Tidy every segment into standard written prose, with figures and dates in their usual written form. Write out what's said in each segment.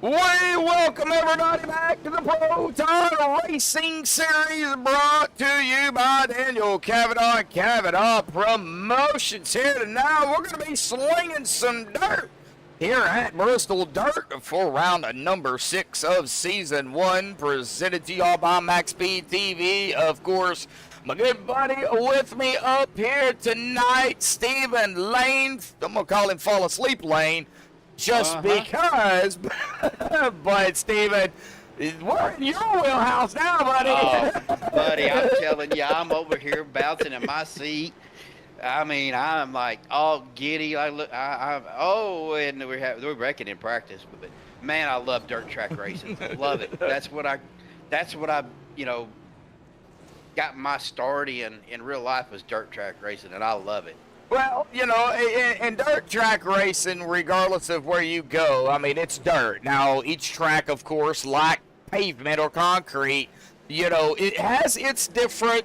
We welcome everybody back to the Proton Racing Series, brought to you by Daniel Kavanagh and Kavanagh Promotions. Here tonight, we're going to be slinging some dirt here at Bristol Dirt for round number 6 of Season 1, presented to y'all by MaxspeedTV. Of course, my good buddy with me up here tonight, Stephen Lane. I'm going to call him Fall Asleep Lane. Just because, but Steven, we're in your wheelhouse now, buddy. Oh, buddy, I'm telling you, I'm over here bouncing in my seat. I mean, I'm like all giddy. And we're wrecking in practice, but man, I love dirt track racing. I love it. That's what I, got my start in real life was dirt track racing, and I love it. Well, you know, in dirt track racing, regardless of where you go, I mean, it's dirt. Now, each track, of course, like pavement or concrete, you know, it has its different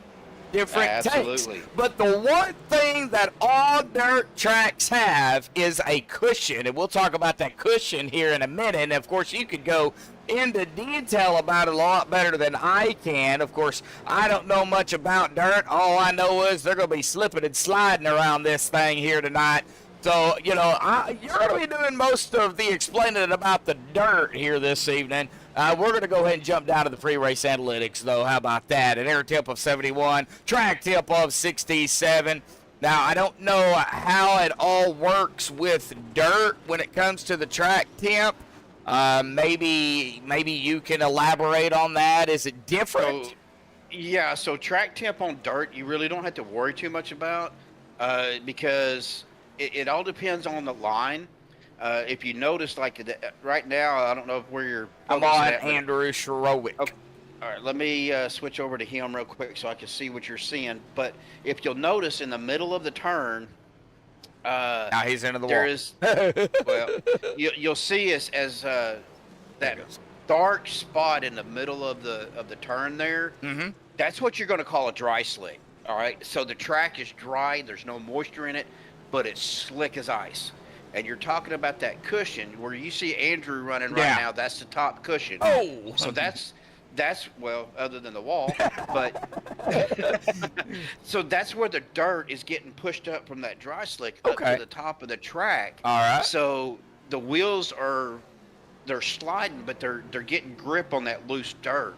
takes. But the one thing that all dirt tracks have is a cushion, and we'll talk about that cushion here in a minute. And, of course, you could go into detail about it a lot better than I can. Of course, I don't know much about dirt. All I know is they're going to be slipping and sliding around this thing here tonight. So, you know, you're going to be doing most of the explaining about the dirt here this evening. We're going to go ahead and jump down to the free race analytics, though. How about that? An air temp of 71, track temp of 67. Now, I don't know how it all works with dirt when it comes to the track temp. Maybe you can elaborate on that. Is it different? So track temp on dirt, you really don't have to worry too much about because it all depends on the line. If you notice, like right now, I don't know where you're. I'm on Andrew Surowiec. Okay. All right, let me switch over to him real quick so I can see what you're seeing. But if you'll notice, in the middle of the turn. Now he's into the there wall. Is, well, you'll see as that dark spot in the middle of the turn there. Mm-hmm. That's what you're going to call a dry slick. All right, so the track is dry. There's no moisture in it, but it's slick as ice. And you're talking about that cushion where you see Andrew running right now. That's the top cushion. Oh, so that's well, other than the wall, but so that's where the dirt is getting pushed up from that dry slick up to the top of the track. All right. So the wheels they're sliding, but they're getting grip on that loose dirt.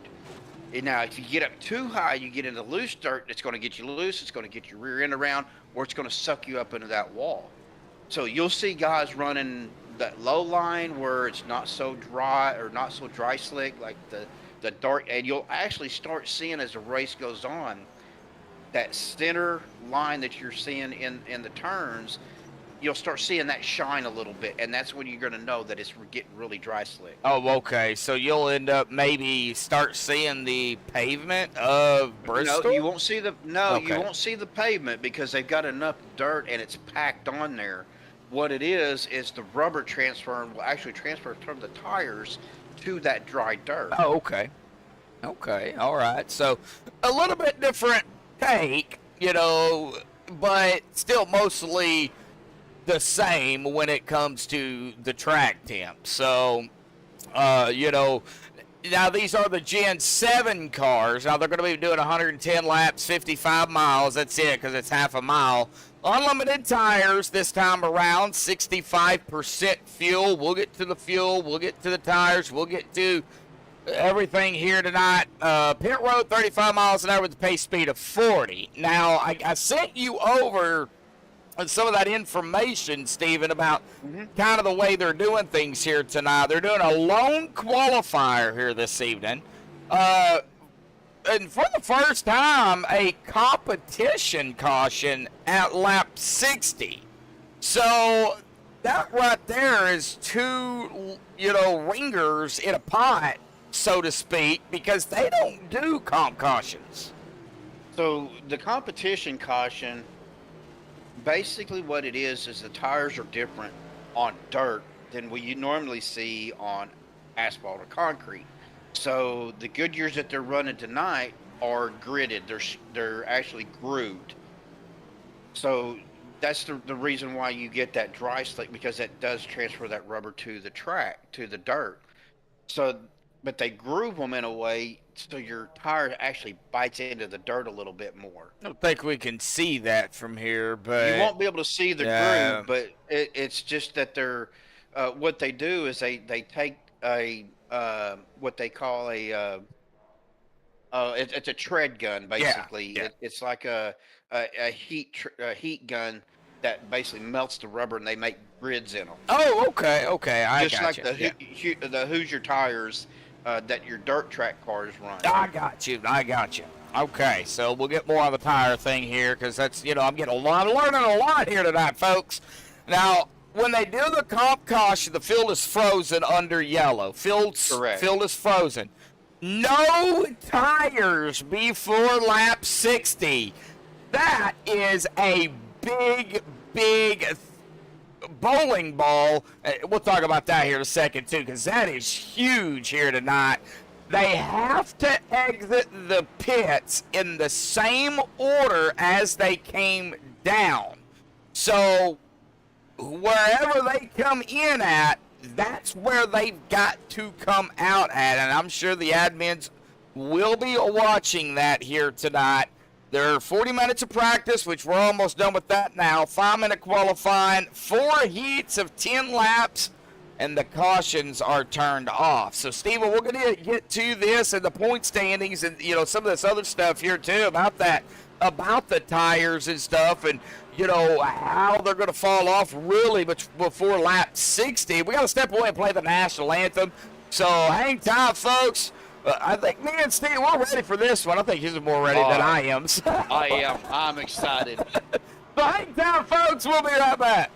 And now, if you get up too high, you get into loose dirt. It's going to get you loose. It's going to get your rear end around, or it's going to suck you up into that wall. So you'll see guys running that low line where it's not so dry or not so dry slick, like the dark, and you'll actually start seeing as the race goes on that center line that you're seeing in the turns. You'll start seeing that shine a little bit, and that's when you're going to know that it's getting really dry slick. Oh, okay. So you'll end up maybe start seeing the pavement of Bristol? No, you won't see you won't see the pavement because they've got enough dirt and it's packed on there. What it is the rubber transfer will actually transfer from the tires to that dry dirt. Oh, okay. Okay, all right. So a little bit different take, you know, but still mostly the same when it comes to the track temp. So, you know, now these are the Gen 7 cars. Now they're going to be doing 110 laps, 55 miles. That's it, because it's half a mile. Unlimited tires this time around, 65% fuel. We'll get to the fuel. We'll get to the tires. We'll get to everything here tonight. Pit road, 35 miles an hour with a pace speed of 40. Now, I sent you over some of that information, Stephen, about kind of the way they're doing things here tonight. They're doing a lone qualifier here this evening. And for the first time, a competition caution at lap 60. So that right there is two, you know, ringers in a pot, so to speak, because they don't do comp cautions. So the competition caution, basically what it is the tires are different on dirt than what you normally see on asphalt or concrete. So the Goodyears that they're running tonight are gridded. They're actually grooved. So that's the reason why you get that dry slick, because that does transfer that rubber to the track, to the dirt. So, but they groove them in a way so your tire actually bites into the dirt a little bit more. I don't think we can see that from here, but You won't be able to see the yeah. groove, but it's just that they're what they do is they take a what they call it's a tread gun basically. Yeah. It's like a heat gun that basically melts the rubber and they make grids in them. Oh, okay. I Just got like you. the Hoosier tires that your dirt track cars run. I got you. Okay, so we'll get more on the tire thing here because that's, I'm getting I'm learning a lot here tonight, folks. Now, when they do the comp caution, the field is frozen under yellow. Correct. Field is frozen. No tires before lap 60. That is a big bowling ball. We'll talk about that here in a second too, because that is huge here tonight. They have to exit the pits in the same order as they came down. So wherever they come in at, that's where they've got to come out at. And I'm sure the admins will be watching that here tonight. There are 40 minutes of practice, which we're almost done with that now. 5-minute qualifying, 4 heats of 10 laps, and the cautions are turned off. So, Steven, we're going to get to this and the point standings and, some of this other stuff here, too, about the tires and stuff and, how they're going to fall off really before lap 60. We got to step away and play the national anthem. So, hang tight, folks. I think me and Steve, we're ready for this one. I think he's more ready than I am. So. I am. I'm excited. So hang down, folks. We'll be right back.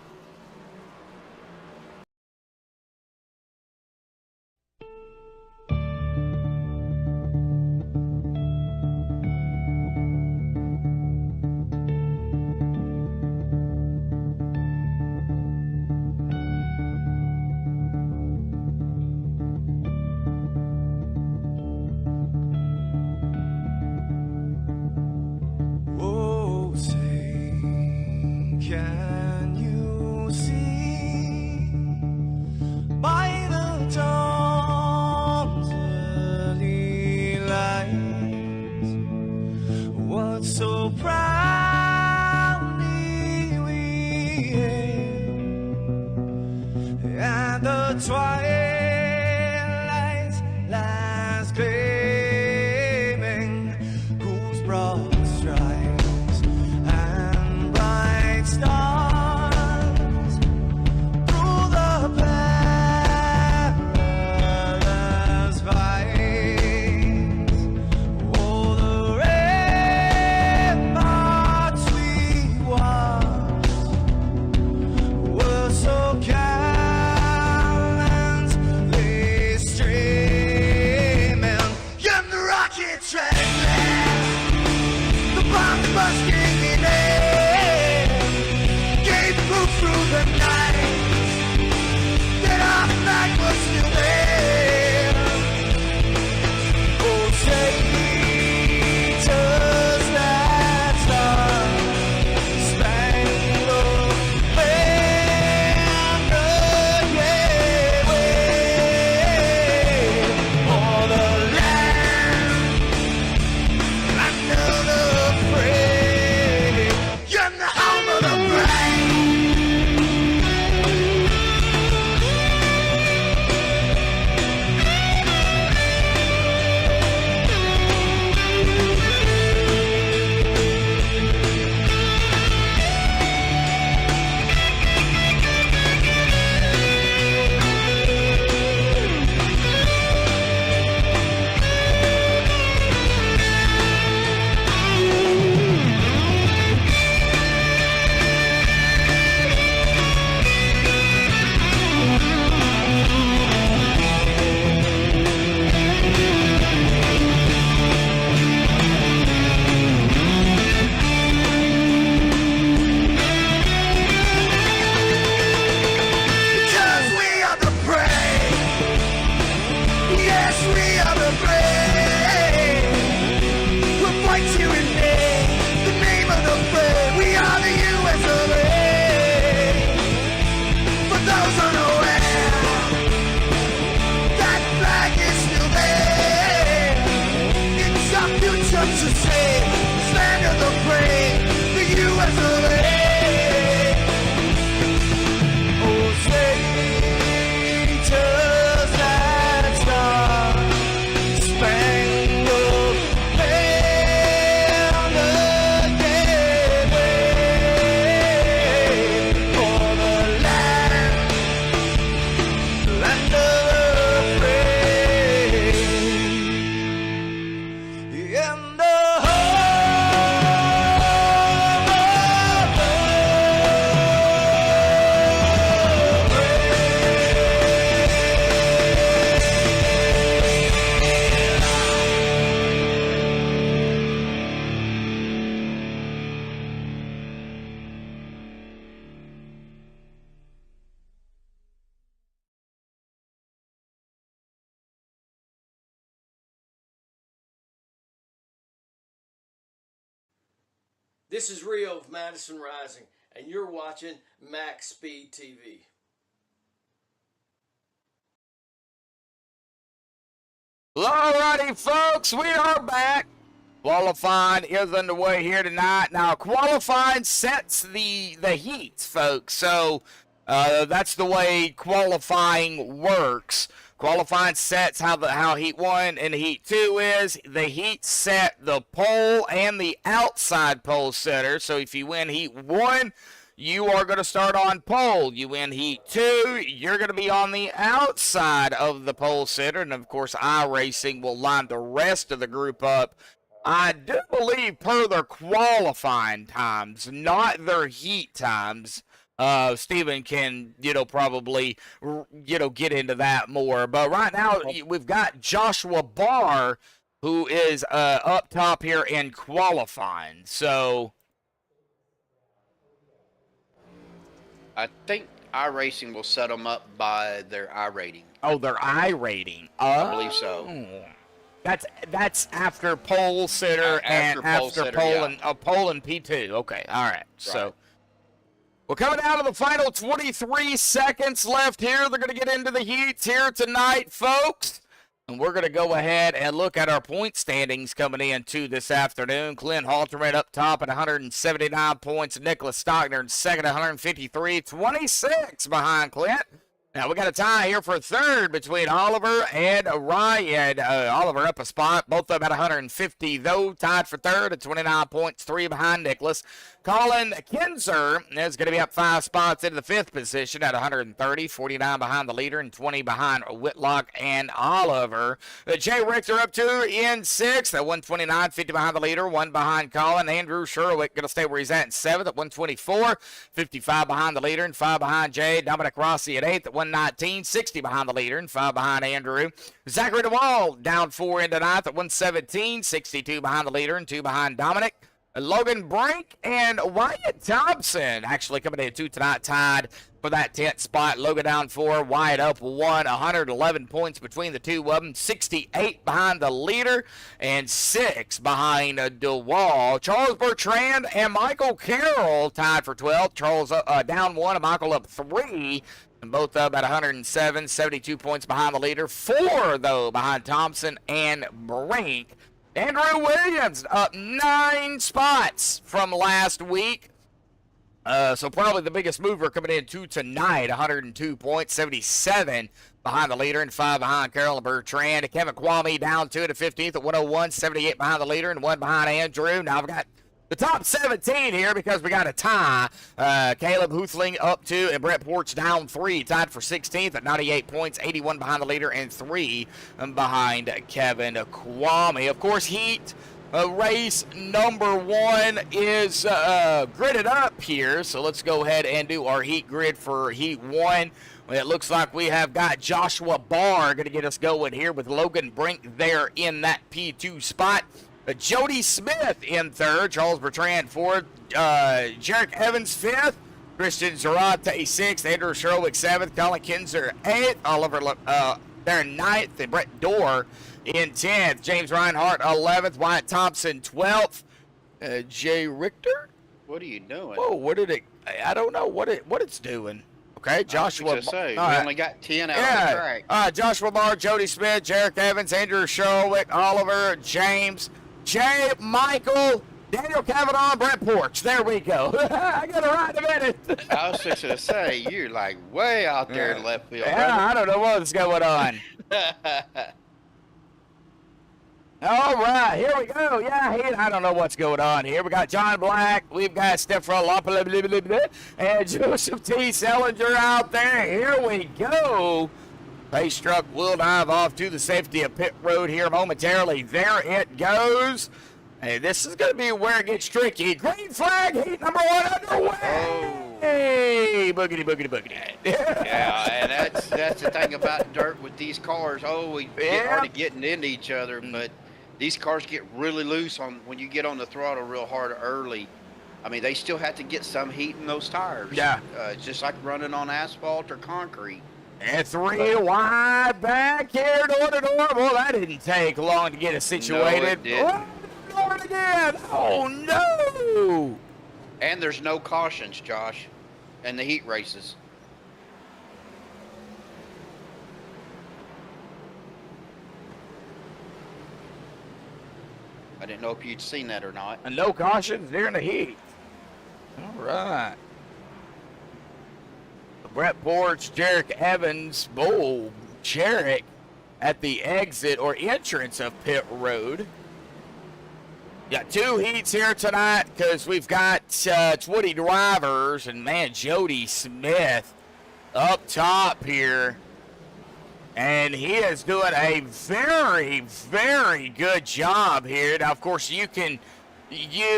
This is Rio of Madison Rising, and you're watching MaxspeedTV. Alrighty, folks, we are back. Qualifying is underway here tonight. Now, qualifying sets the heats, folks. So that's the way qualifying works. Qualifying sets how heat 1 and heat 2 is. The heat set the pole and the outside pole setter. So if you win heat 1, you are going to start on pole. You win heat 2, you're going to be on the outside of the pole setter. And of course, iRacing will line the rest of the group up, I do believe, per their qualifying times, not their heat times. Steven can, probably, get into that more. But right now, we've got Joshua Barr, who is up top here in qualifying. So I think iRacing will set them up by their iRating. Oh, their iRating. I believe so. That's after pole sitter and after pole and pole and P2. Okay, all right. So we're coming down to the final 23 seconds left here. They're going to get into the heats here tonight, folks. And we're going to go ahead and look at our point standings coming into this afternoon. Clint Halterman up top at 179 points. Nicholas Stockner in second at 153. 26 behind Clint. Now, we got a tie here for third between Oliver and Ryan. Oliver up a spot, both of them at 150, though, tied for third at 29 points, 3 behind Nicholas. Colin Kinzer is going to be up 5 spots into the 5th position at 130, 49 behind the leader and 20 behind Whitlock and Oliver. Jay Richter up 2 in 6th at 129, 50 behind the leader, 1 behind Colin. Andrew Surowiec going to stay where he's at in 7th at 124, 55 behind the leader and 5 behind Jay. Dominic Rossi at 8th at 119, 60 behind the leader and 5 behind Andrew. Zachary DeWall down 4 into 9th at 117, 62 behind the leader and 2 behind Dominic. Logan Brink and Wyatt Thompson actually coming in 2 tonight, tied for that 10th spot. Logan down 4, Wyatt up 1, 111 points between the two of them, 68 behind the leader and 6 behind DeWall. Charles Bertrand and Michael Carroll tied for 12th. Charles down 1 and Michael up 3. And both up at 107, 72 points behind the leader. 4, though, behind Thompson and Brink. Andrew Williams up 9 spots from last week. So probably the biggest mover coming in tonight. 102 points, 77 behind the leader and 5 behind Carolyn Bertrand. Kevin Kwame down 2 to 15th at 101, 78 behind the leader and 1 behind Andrew. Now I've got the top 17 here because we got a tie. Caleb Huthling up 2 and Brett Porch down 3, tied for 16th at 98 points, 81 behind the leader and 3 behind Kevin Kwame. Of course, heat race number 1 is gridded up here. So let's go ahead and do our heat grid for heat 1. It looks like we have got Joshua Barr going to get us going here with Logan Brink there in that P2 spot. Jody Smith in 3rd, Charles Bertrand 4th, Jarek Evans 5th, Christian Zarate 6th, Andrew Surowiec 7th, Colin Kinzer 8th, Oliver there in 9th, and Brett Dorr in 10th, James Reinhart 11th, Wyatt Thompson 12th, Jay Richter. What are you doing? Whoa, what did it? I don't know what it's doing. Okay, Joshua. We only got 10 out on the track. Joshua Barr, Jody Smith, Jarek Evans, Andrew Surowiec, Oliver, James, Jay, Michael, Daniel Kavanagh, Brett Porch. There we go. I got it right in a minute. I was just going to say, you're like way out there in left field. Yeah, I don't know what's going on. All right, here we go. Yeah, I don't know what's going on here. We got John Black. We've got Stefan Lopalibibibib and Joseph T. Sellinger out there. Here we go. Pace truck will dive off to the safety of pit road here momentarily. There it goes. Hey, this is going to be where it gets tricky. Green flag, heat number 1 underway. Oh. Hey, boogity, boogity, boogity. Yeah, and that's the thing about dirt with these cars. We get already getting into each other, but these cars get really loose when you get on the throttle real hard early. I mean, they still have to get some heat in those tires. Yeah. Just like running on asphalt or concrete. And 3 wide back here, door to door. Well, that didn't take long to get us situated. No, it didn't. Oh, door again. Oh, no. And there's no cautions, Josh, in the heat races. I didn't know if you'd seen that or not. And no cautions during the heat. All right. Brett Porch, Jarek Evans, Jarek at the exit or entrance of pit road. Got 2 heats here tonight because we've got 20 drivers, and man, Jody Smith up top here. And he is doing a very, very good job here. Now, of course, you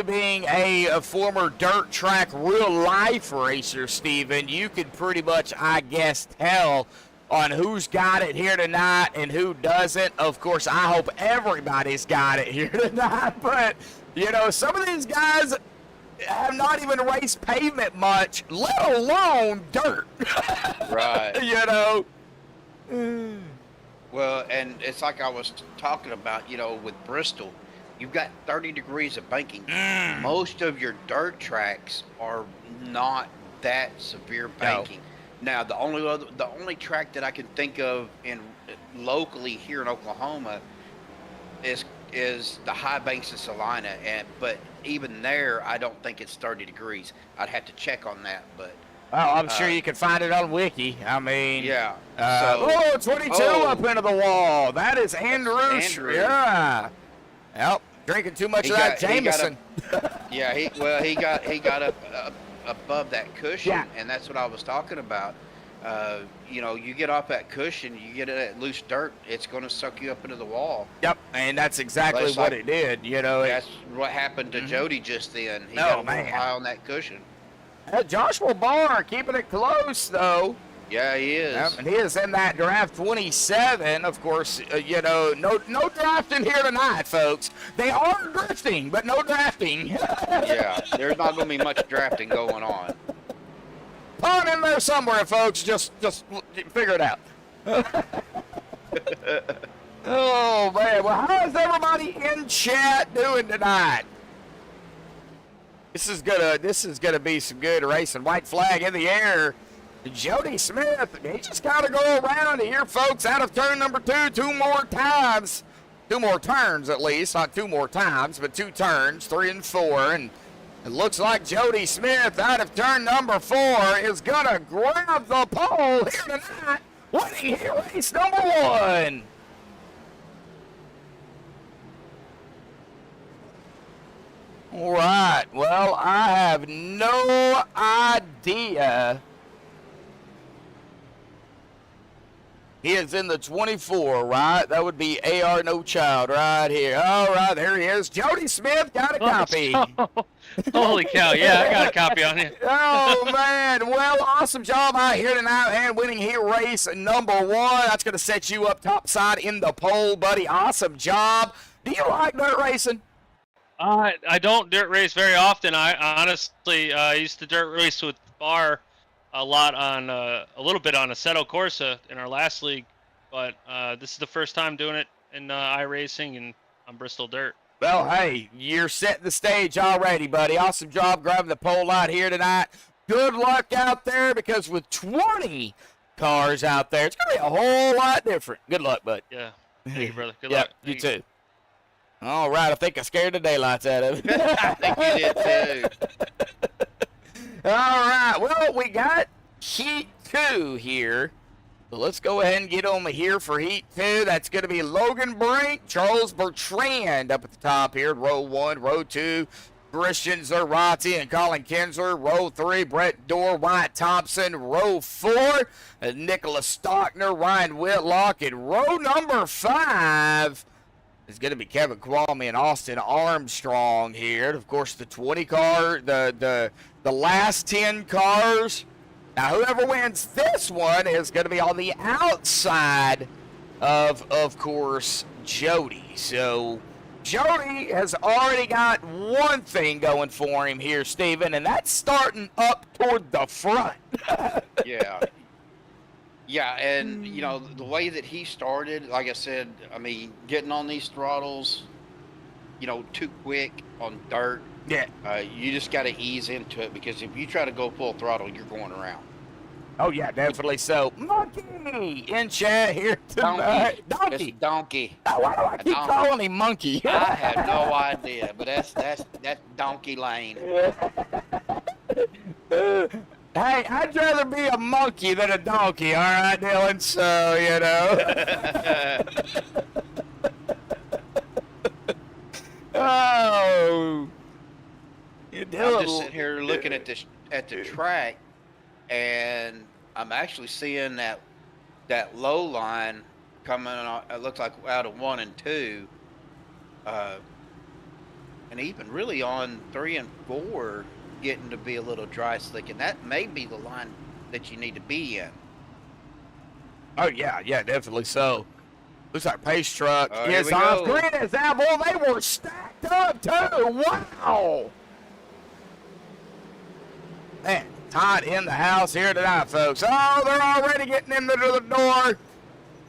being a former dirt track real life racer, Steven, you could pretty much, I guess, tell on who's got it here tonight and who doesn't. Of course, I hope everybody's got it here tonight. But, you know, some of these guys have not even raced pavement much, let alone dirt. Right. You know. Well, and it's like I was talking about, you know, with Bristol, you've got 30 degrees of banking. Most of your dirt tracks are not that severe banking. Now, the only track that I can think of locally here in Oklahoma is the high banks of Salina, but even there, I don't think it's 30 degrees. I'd have to check on that, but. Well, I'm sure you can find it on Wiki. I mean, yeah. 22 up into the wall. That is Andrew. Yeah. Yep. Drinking too much of that Jameson. He got up above that cushion, yeah. And that's what I was talking about. You know, you get off that cushion, you get that loose dirt, it's going to suck you up into the wall. Yep, and that's exactly what it did. You know, that's what happened to Jody just then. He got a little high on that cushion. Joshua Barr keeping it close, though. Yeah, he is. Yep, and he is in that draft 27. Of course, you know, no drafting here tonight, folks. They are drifting, but no drafting. Yeah, there's not going to be much drafting going on. Pun in there somewhere, folks. Just figure it out. Oh, man. Well, how is everybody in chat doing tonight? This is gonna be some good racing. White flag in the air. Jody Smith, he just gotta go around here, folks, out of turn number 2 2 more times. 2 more turns at least, not 2 more times, but 2 turns, 3 and 4. And it looks like Jody Smith out of turn number 4 is gonna grab the pole here tonight, winning here race number 1. All right, well, I have no idea. He is in the 24, right? That would be AR No Child right here. All right, there he is. Jody Smith got a copy. Holy cow, yeah, I got a copy on you. Oh, man. Well, awesome job out here tonight, and winning heat race number 1. That's going to set you up topside in the pole, buddy. Awesome job. Do you like dirt racing? I don't dirt race very often. I honestly used to dirt race with Barr a lot on a little bit on Assetto Corsa in our last league, but this is the first time doing it in iRacing and on Bristol dirt. Well, hey, you're setting the stage already, buddy. Awesome job grabbing the pole light here tonight. Good luck out there, because with 20 cars out there, it's going to be a whole lot different. Good luck, bud. Yeah. Thank you, brother. Good luck. luck. You too. All right, I think I scared the daylights out of it. I think you did too. All right, well, we got Heat 2 here. So let's go ahead and get on here for Heat 2. That's going to be Logan Brink, Charles Bertrand up at the top here, row 1, row 2. Christian Zarate and Colin Kinsler, row 3. Brett Dorr, Wyatt Thompson, row 4. Nicholas Stockner, Ryan Whitlock, and row number 5. Is going to be Kevin Kwame and Austin Armstrong here. And of course, the 20 car, the last 10 cars. Now, whoever wins this one is going to be on the outside of course, Jody. So, Jody has already got one thing going for him here, Steven, and that's starting up toward the front. Yeah. Yeah, and, you know, the way that he started, like I said, I mean, getting on these throttles, you know, too quick on dirt, Yeah. You just got to ease into it because if you try to go full throttle, you're going around. Oh yeah, definitely so. Monkey in chat here tonight. Donkey. It's donkey. Oh, why do I keep calling him Monkey? I have no idea, but that's Donkey Lane. Hey, I'd rather be a monkey than a donkey, all right, Dylan? So, you know. Oh. I'm just sitting here looking at the track, and I'm actually seeing that low line coming on. It looks like out of 1 and 2, and even really on 3 and 4, getting to be a little dry slick, and that may be the line that you need to be in. Oh yeah, definitely so. Looks like pace truck Here is we off go. green as that. Boy, they were stacked up too. Wow. Man, Todd in the house here tonight, folks. Oh, they're already getting into the door.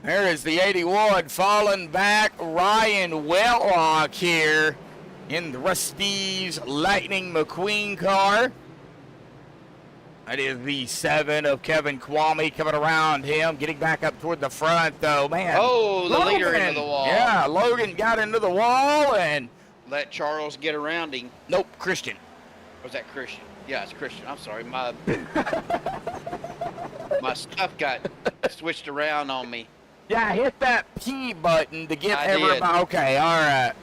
There is the 81 falling back. Ryan Wellrock here in the Rusty's Lightning McQueen car. That is the 7 of Kevin Kwame coming around him, getting back up toward the front, though. Man. Oh, the leader into the wall. Yeah, Logan got into the wall and... Let Charles get around him. Nope, Christian. Was that Christian? Yeah, it's Christian. I'm sorry. My stuff got switched around on me. Yeah, hit that P button to get I everybody. did. Okay, all right.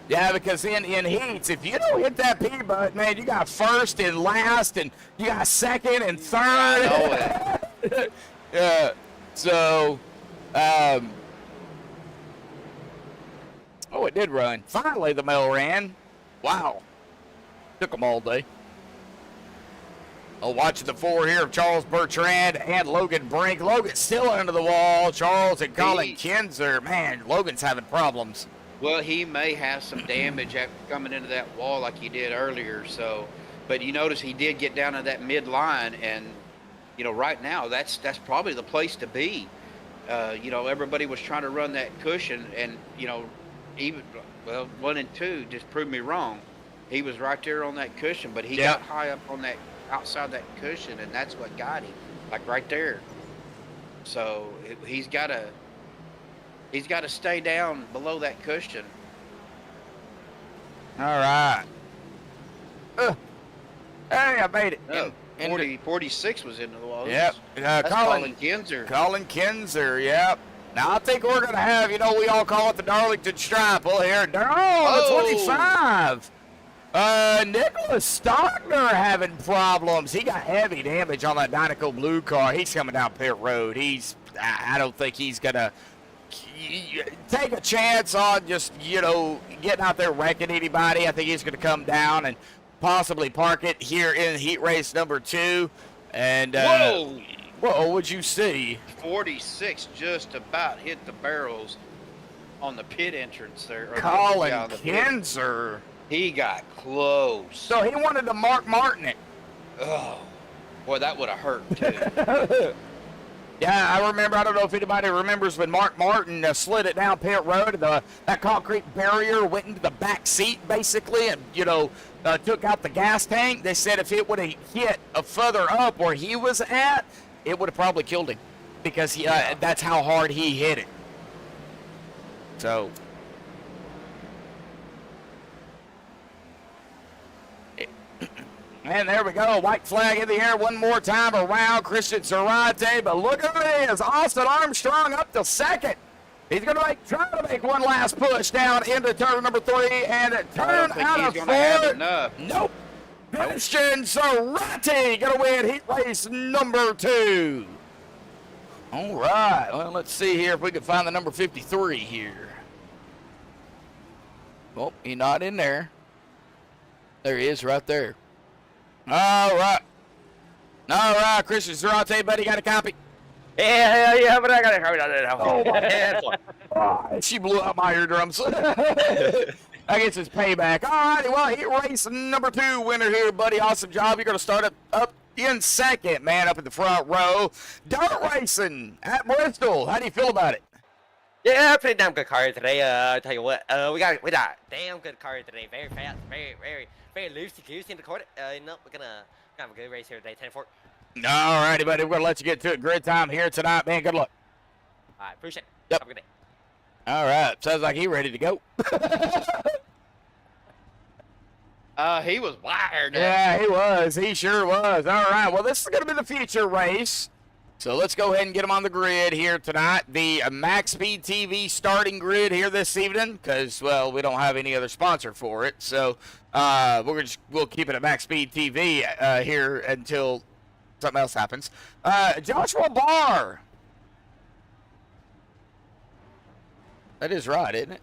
Yeah, because in heats, if you don't hit that P button, man, you got first and last, and you got second and third. I know it. Yeah. So, oh, it did run. Finally, the mail ran. Wow. Took them all day. Oh, watching the 4 here of Charles Bertrand and Logan Brink. Logan's still under the wall. Charles and Colin Kinzer. Man, Logan's having problems. Well, he may have some damage after coming into that wall like he did earlier. So, but you notice he did get down to that midline, and you know, right now that's probably the place to be. You know, everybody was trying to run that cushion, and you know, even 1 and 2 just proved me wrong. He was right there on that cushion, but he got high up on that outside that cushion, and that's what got him, like right there. So he's got to stay down below that cushion. All right. Hey, I made it. Oh, 46 was into the wall. Yep. That's Colin Kinzer. Colin Kinzer, yep. Now, I think we're going to have, you know, we all call it the Darlington Stripe. Well, here, the 25. Nicholas Stockner having problems. He got heavy damage on that Dynaco Blue car. He's coming down pit road. I don't think he's going to take a chance on just, you know, getting out there wrecking anybody. I think he's going to come down and possibly park it here in heat race number 2. And, whoa, what'd you see? 46 just about hit the barrels on the pit entrance there. Colin Kinzer. He got close. So he wanted to Mark Martin it. Oh, boy, that would have hurt, too. Yeah, I remember. I don't know if anybody remembers when Mark Martin slid it down pit road. That concrete barrier went into the back seat, basically, and, you know, took out the gas tank. They said if it would have hit further up where he was at, it would have probably killed him because that's how hard he hit it. So... And there we go, white flag in the air one more time around Christian Zarate. But look at this, Austin Armstrong up to second. He's going to try to make one last push down into turn number 3 and turn out of 4. Nope. Christian Zarate going to win heat race number 2. All right, well, let's see here if we can find the number 53 here. Oh, he's not in there. There he is right there. All right, Christian Zarate, buddy, got a copy? Yeah, but I got it. Oh, my God. She blew out my eardrums. I guess it's payback. All righty, well, heat race number 2 winner here, buddy. Awesome job. You're going to start up in second, man, up in the front row. Dirt racing at Bristol. How do you feel about it? Yeah, pretty damn good car today. I'll tell you what, we got damn good car today. Very fast, very Very loosey-goosey in the court. No, we're gonna have a good race here today, 10-4. All righty, buddy. We're going to let you get to it. Grid time here tonight, man. Good luck. All right, appreciate it. Yep. Have a good day. All right. Sounds like he's ready to go. He was wired. Yeah, he was. He sure was. All right. Well, this is going to be the feature race. So let's go ahead and get him on the grid here tonight. The MaxspeedTV starting grid here this evening because, well, we don't have any other sponsor for it. So we'll keep it at MaxspeedTV here until something else happens. Joshua Barr. That is right, isn't it?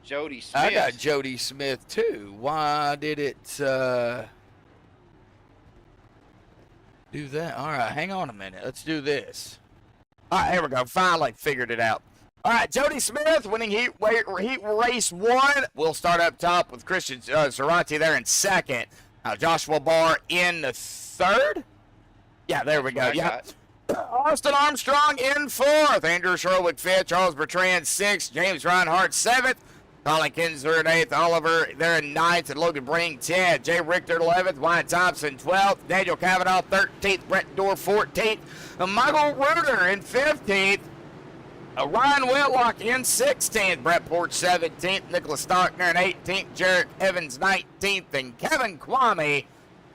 Jody Smith. I got Jody Smith, too. Why did it do that? All right, hang on a minute. Let's do this. All right, here we go. Finally figured it out. All right, Jody Smith winning heat race 1. We'll start up top with Christian Surowiec there in second. Joshua Barr in the third. Yeah, there we go. Yeah. Austin Armstrong in fourth. Andrew Surowiec fifth. Charles Bertrand sixth. James Reinhardt seventh. Colin Kinsler in 8th, Oliver there in 9th, and Logan Breen 10th. Jay Richter 11th, Wyatt Thompson 12th, Daniel Kavanagh 13th, Brett Dorr 14th, Michael Reuter in 15th, Ryan Whitlock in 16th, Brett Porch 17th, Nicholas Stockner in 18th, Jarek Evans 19th, and Kevin Kwame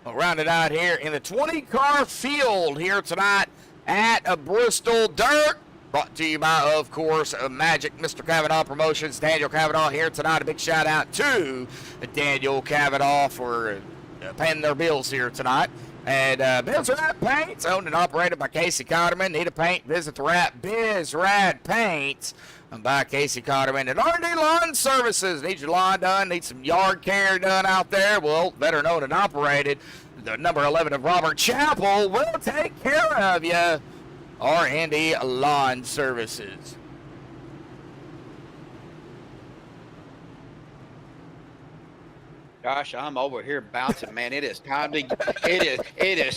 will round it out here in the 20-car field here tonight at Bristol Dirt. Brought to you by, of course, Magic Mr. Kavanagh Promotions. Daniel Kavanagh here tonight. A big shout out to Daniel Kavanagh for paying their bills here tonight. And Biz Rad Paints, owned and operated by Casey Cotterman. Need a paint? Visit the Biz Rad Paints by Casey Cotterman. And R&D Lawn Services. Need your lawn done? Need some yard care done out there? Well, better known and operated. The number 11 of Robert Chapel will take care of you. R&D Lawn Services. Gosh, I'm over here bouncing, man. It is time to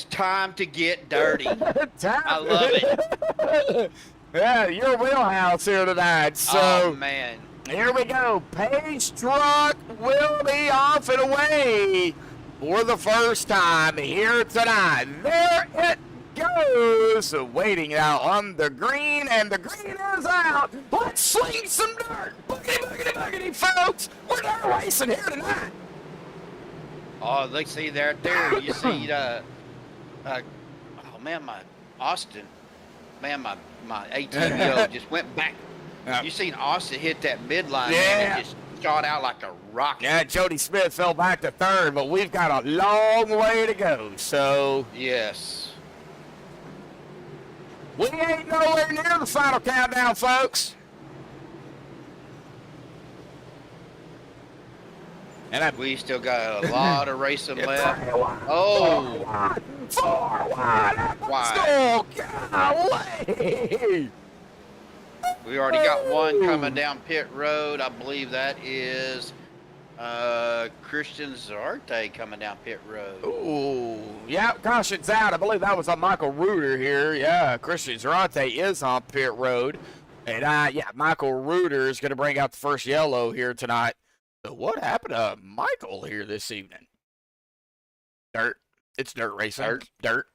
time to get dirty. I love it. Yeah, your wheelhouse here tonight. So, oh man, here we go. Page truck will be off and away for the first time here tonight. There it goes, waiting out on the green, and the green is out. Let's sling some dirt. Boogity, boogity, boogity, folks. We're dirt racing here tonight. oh, look, see there, you see, oh man, my Austin, man, my 18-year-old just went back. You seen Austin hit that midline, man, and just shot out like a rocket. Yeah, Jody Smith fell back to third, but we've got a long way to go, so. Yes. We ain't nowhere near the final countdown, folks. And we still got a lot of racing left. Oh. Wide. Golly. We already got one coming down pit road. I believe that is Christian Zarte coming down pit road. Ooh, yeah, caution's out. I believe that was on Michael Reuter here. Yeah, Christian Zarte is on pit road. And, yeah, Michael Reuter is going to bring out the first yellow here tonight. So what happened to Michael here this evening? Dirt. It's dirt racing. Dirt.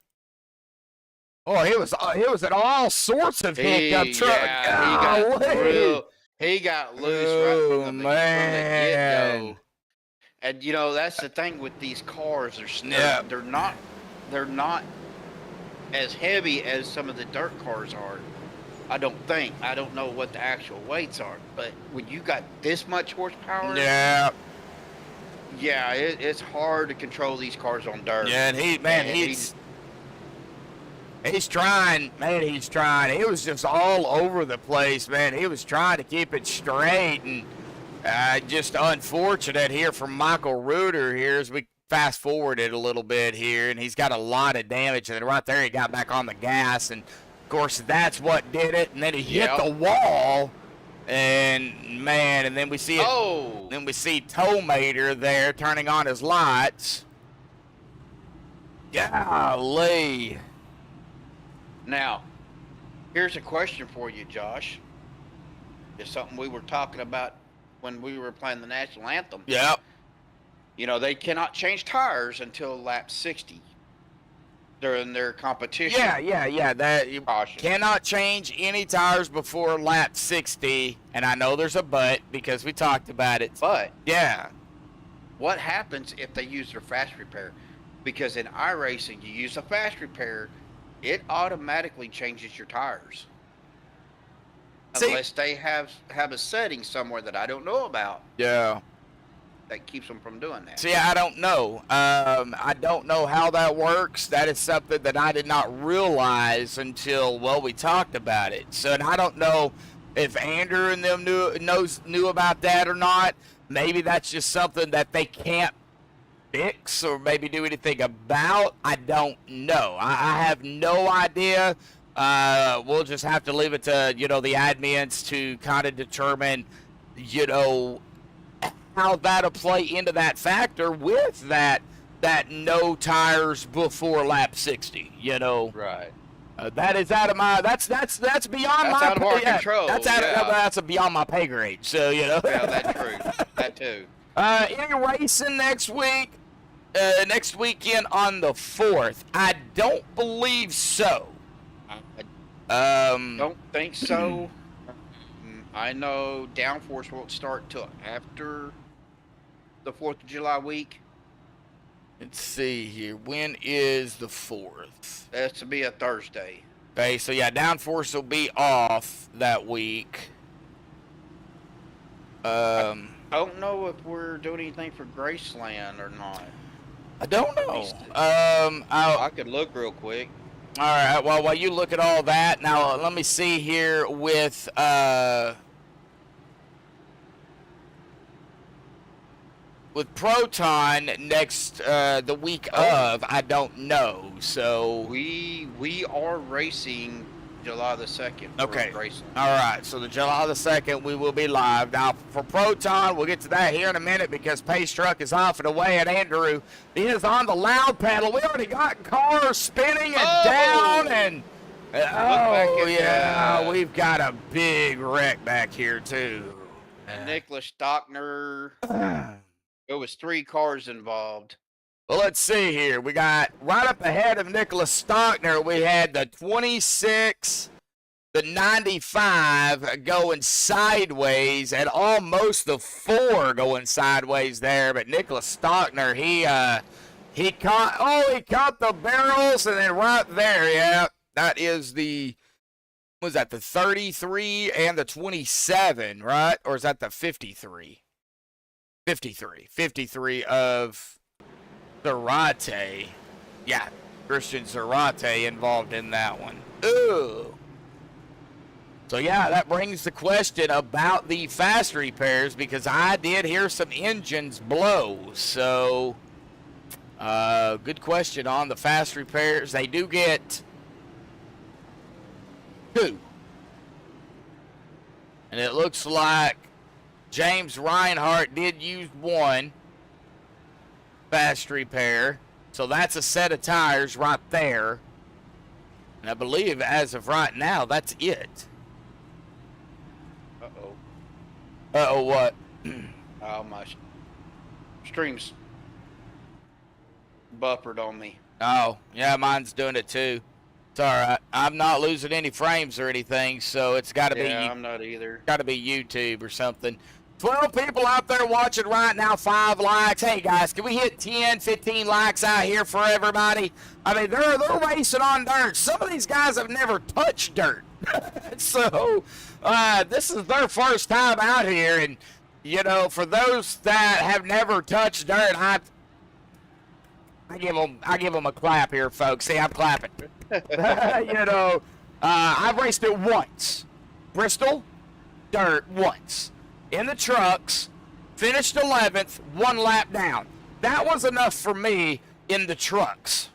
Oh, he was at all sorts of hiccup truck. Yeah, he got loose right from the get-go. And you know that's the thing with these cars. They're not as heavy as some of the dirt cars are. I don't think. I don't know what the actual weights are, but when you got this much horsepower, it's hard to control these cars on dirt. Yeah, and he's trying, man. He's trying. He was just all over the place, man. He was trying to keep it straight, and just unfortunate here from Michael Reuter here as we fast forward it a little bit here, and he's got a lot of damage. And right there, he got back on the gas, and of course that's what did it. And then he hit the wall, and man, and then we see it. Oh. Then we see Tomater there turning on his lights. Golly. Now, here's a question for you, Josh. It's something we were talking about when we were playing the national anthem. Yep. You know, they cannot change tires until lap 60 during their competition. Yeah. That you Caution. cannot change any tires before lap 60, and I know there's a but because we talked about it. But Yeah. what happens if they use their fast repair? Because in iRacing, you use a fast repair, it automatically changes your tires. See- Unless they have a setting somewhere that I don't know about Yeah. that keeps them from doing that. See, I don't know. I don't know how that works. That is something that I did not realize until, well, we talked about it. So, and I don't know if Andrew and them knew about that or not. Maybe that's just something that they can't fix or maybe do anything about. I don't know. I have no idea. We'll just have to leave it to, the admins to kind of determine, how that'll play into that factor with that no tires before lap 60, Right. that is out of my that's beyond That's my out of our yeah, control, that's that's beyond my pay grade, so Yeah, that's true. That too. any racing next week, next weekend on the 4th? I don't believe so. I don't think so. I know Downforce won't start till after the 4th of July week. Let's see here. When is the 4th? That's to be a Thursday. Okay, so yeah, Downforce will be off that week. I don't know if we're doing anything for Graceland or not. I don't know. I could look real quick. All right. Well, while you look at all that, now let me see here with Proton next the week of. I don't know. So We are racing July the 2nd. okay. For Graceland. All right. So the July the 2nd, we will be live. Now for Proton, we'll get to that here in a minute because Pace Truck is off and away, and Andrew is on the loud pedal. We already got cars spinning and down and. back Oh, at yeah, we've got a big wreck back here, too. Nicholas Stockner. There was 3 cars involved. Well, let's see here. We got right up ahead of Nicholas Stockner, we had the 26, the 95 going sideways, and almost the 4 going sideways there. But Nicholas Stockner, he caught the barrels, and then right there, yeah. That is the 33 and the 27, right? Or is that the 53? 53 of Zarate. Yeah, Christian Zarate involved in that one. Ooh. So, yeah, that brings the question about the fast repairs because I did hear some engines blow. So, good question on the fast repairs. They do get 2. And it looks like James Reinhardt did use 1 fast repair. So that's a set of tires right there. And I believe as of right now, that's it. Uh-oh. Uh-oh, what? Oh, my stream's buffered on me. Oh, yeah, mine's doing it too. It's all right. I'm not losing any frames or anything, so it's got to be. Yeah, I'm not either. Got to be YouTube or something. 12 people out there watching right now, 5 likes. Hey, guys, can we hit 10, 15 likes out here for everybody? I mean, they're racing on dirt. Some of these guys have never touched dirt. So, this is their first time out here. And, for those that have never touched dirt, I give them a clap here, folks. See, I'm clapping. I've raced it once. Bristol, dirt once. In the trucks, finished 11th, 1 lap down. That was enough for me in the trucks.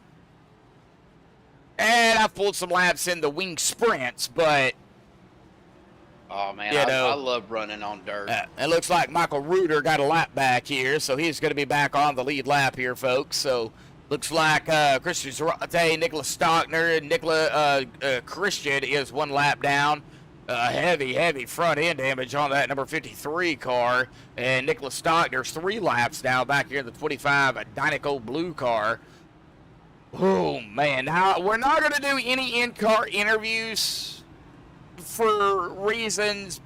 And I pulled some laps in the wing sprints, but Oh, man, I love running on dirt. it looks like Michael Reuter got a lap back here, so he's going to be back on the lead lap here, folks. So looks like Christian Zarate, Nicholas Stockner, and Christian is 1 lap down. heavy front end damage on that number 53 car. And Nicholas Stock, there's 3 laps now back here in the 25 Dynaco blue car. Oh, man. Now, we're not going to do any in-car interviews for reasons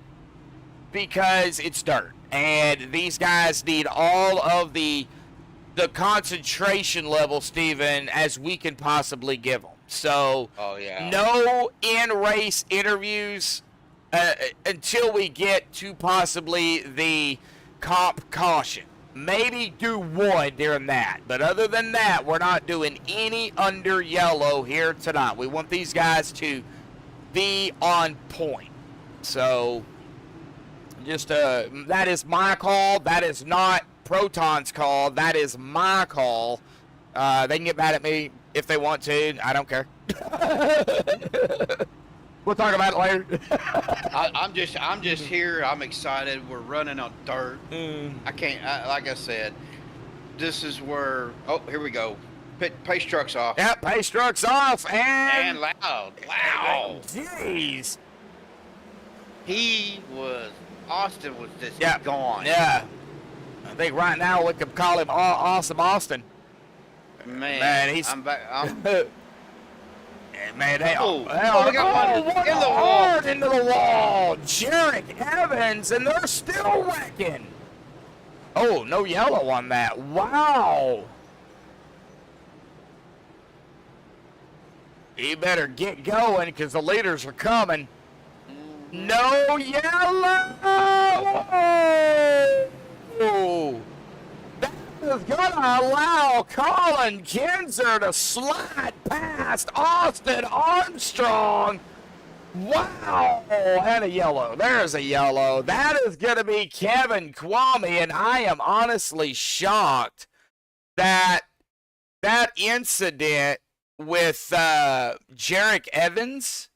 because it's dirt. And these guys need all of the concentration level, Steven, as we can possibly give them. So, no in-race interviews until we get to possibly the comp caution. Maybe do one during that. But other than that, we're not doing any under yellow here tonight. We want these guys to be on point. So, just that is my call. That is not Proton's call. That is my call. They can get mad at me if they want to. I don't care. We'll talk about it later. I'm just here. I'm excited. We're running on dirt. I can't. Like I said, this is where. Oh, here we go. Pace truck's off. Yep, pace truck's off And loud. Jeez. Austin was just gone. Yeah. I think right now we could call him Awesome Austin. Man, he's. I'm back. Man, they we got one in the wall. Into the wall. Jarek Evans, and they're still wrecking. Oh, no yellow on that. Wow. You better get going because the leaders are coming. No yellow. Oh. That is going to allow Colin Kinzer to slide past Austin Armstrong. Wow. And a yellow. There's a yellow. That is going to be Kevin Kwame, and I am honestly shocked that that incident with Jarek Evans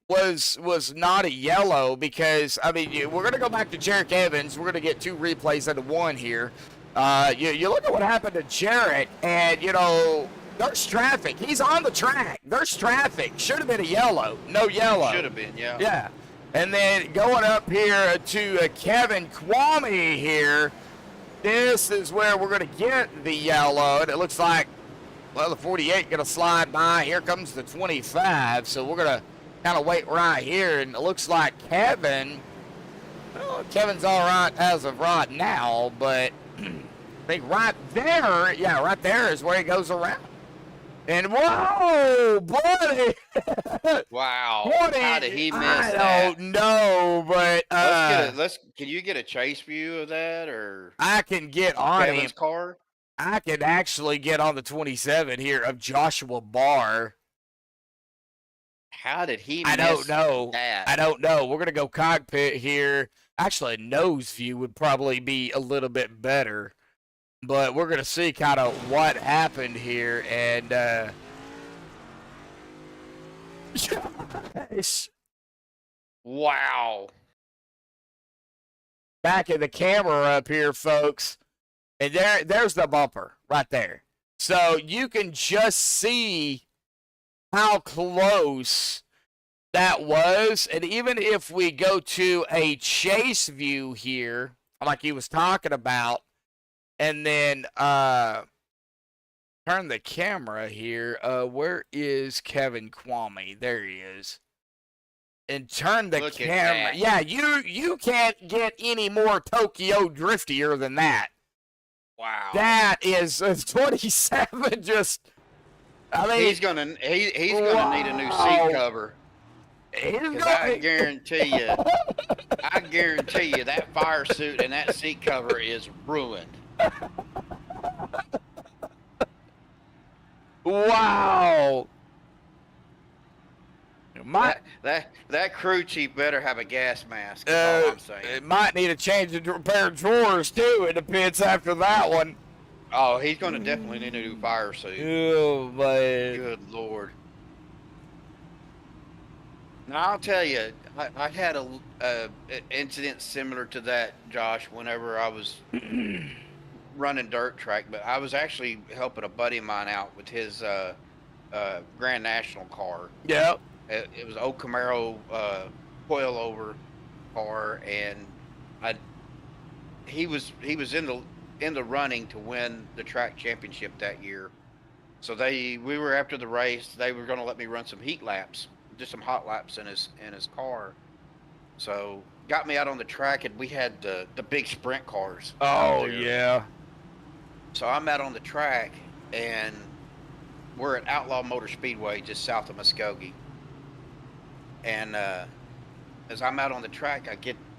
was not a yellow because, I mean, we're going to go back to Jarek Evans. We're going to get 2 replays into one here. You look at what happened to Jarek, and, you know, there's traffic. He's on the track. There's traffic. Should have been a yellow. No yellow. Should have been, yeah. Yeah. And then going up here to Kevin Kwame here, this is where we're going to get the yellow, and it looks like, well, the 48 going to slide by. Here comes the 25, so we're going to kind of wait right here, and it looks like Kevin's all right as of right now, but I think right there is where he goes around. And whoa, buddy! Wow. Buddy, How did he miss I that? don't know, but can you get a chase view of that, or I can get on him. Kevin's car? I can actually get on the 27 here of Joshua Barr. How did he miss I don't know. that? I don't know. We're going to go cockpit here. Actually, a nose view would probably be a little bit better. But we're going to see kind of what happened here. And, Wow. back in the camera up here, folks. And there's the bumper right there. So you can just see how close that was. And even if we go to a chase view here, like he was talking about, and then turn the camera here. Where is Kevin Kwame? There he is. And turn the Look at camera. that. Yeah, you can't get any more Tokyo driftier than that. Wow. That is 27. Just, I mean, He's gonna need a new seat cover. he's 'Cause gonna- I guarantee you that fire suit and that seat cover is ruined. Wow. That crew chief better have a gas mask. That's all I'm saying. It might need a change of pair of drawers too in the pits after that one. Oh, he's gonna definitely need a new fire suit. Oh man. Good Lord. Now I'll tell you, I had an incident similar to that, Josh, whenever I was running dirt track, but I was actually helping a buddy of mine out with his Grand National car. Yep. It was an old Camaro coilover car, and he was in the running to win the track championship that year. So we were after the race. They were going to let me run some heat laps, just some hot laps in his car. So got me out on the track, and we had the big sprint cars. Oh yeah. So I'm out on the track, and we're at Outlaw Motor Speedway, just south of Muskogee. And as I'm out on the track, I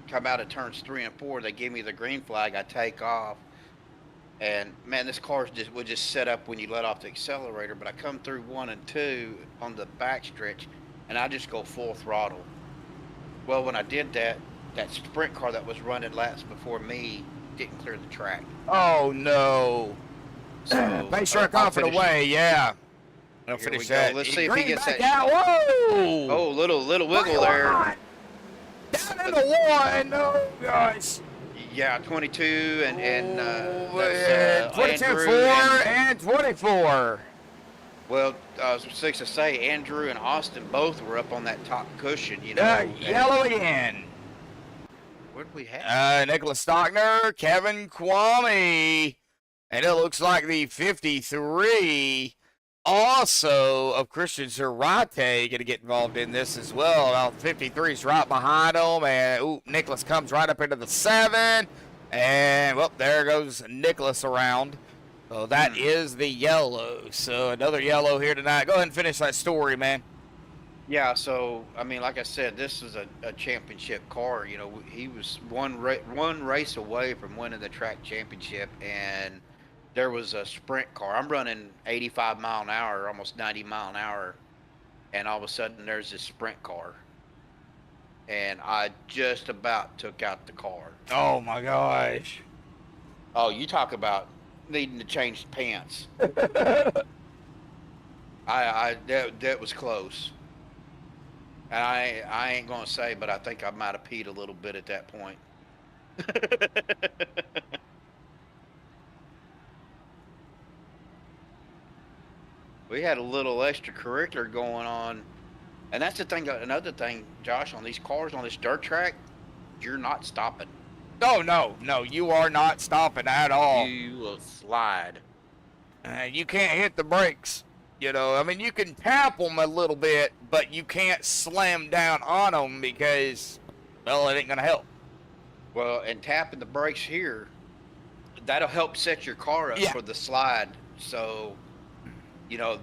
come out of turns 3 and 4. They give me the green flag. I take off, and man, this car would just set up when you let off the accelerator. But I come through 1 and 2 on the back stretch, and I just go full throttle. Well, when I did that sprint car that was running laps before me didn't clear the track. Oh no. So Pace truck off and away, yeah. I'll Here finish we go. that. Let's see if he gets that. Out. Whoa! Oh, little wiggle there. Down in the one. Oh gosh. Yeah, 22 and and 22, Andrew 4 and 24. Well, I was supposed to say Andrew and Austin both were up on that top cushion, you know. Yellow again. What did we have? Nicholas Stockner, Kevin Kwame, and it looks like the 53 also of Christian Zerate going to get involved in this as well. Now, 53 is right behind him, and Nicholas comes right up into the 7, and well, there goes Nicholas around. So that is the yellow. So another yellow here tonight. Go ahead and finish that story, man. Yeah, so I mean, like I said, this is a championship car. You know, he was one race away from winning the track championship, and there was a sprint car. I'm running 85 mile an hour, almost 90 mile an hour, and all of a sudden there's this sprint car, and I just about took out the car. Oh my gosh. Oh, you talk about needing to change pants. That was close. And I ain't gonna say, but I think I might have peed a little bit at that point. We had a little extracurricular going on, and that's the thing. Another thing, Josh, on these cars on this dirt track, you're not stopping. Oh, no, you are not stopping at all. You will slide. You can't hit the brakes. You know, I mean, you can tap them a little bit, but you can't slam down on them because, well, it ain't going to help. Well, and tapping the brakes here, that'll help set your car up for the slide. So, you know,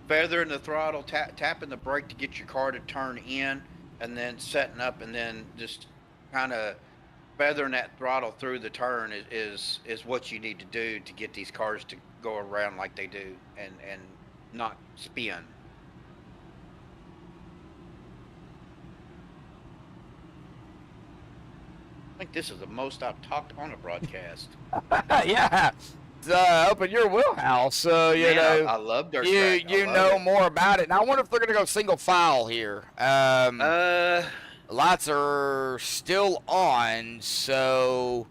feathering the throttle, tapping the brake to get your car to turn in, and then setting up, and then just kind of feathering that throttle through the turn is what you need to do to get these cars to go around like they do and not spin. I think this is the most I've talked on a broadcast. Yeah, it's up in your wheelhouse. You Man, know, I love dirt you track. you know more about it. Now I wonder if they're going to go single file here. Lights are still on, so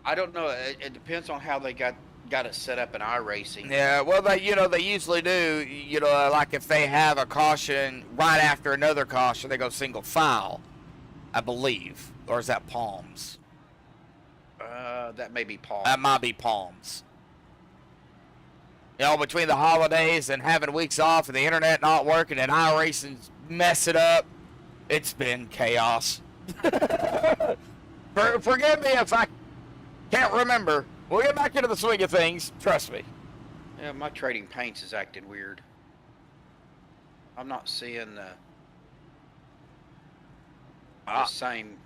I don't know. It depends on how they got it set up in iRacing. yeah. Well, they usually do. You know, like if they have a caution right after another caution, they go single file, I believe, or is that Palms? That may be Paul. That might be Palms. You know, between the holidays and having weeks off and the internet not working and iRacing's mess it up, it's been chaos. Forgive me if I can't remember. We'll get back into the swing of things. Trust me. Yeah, my trading paints is acting weird. I'm not seeing the same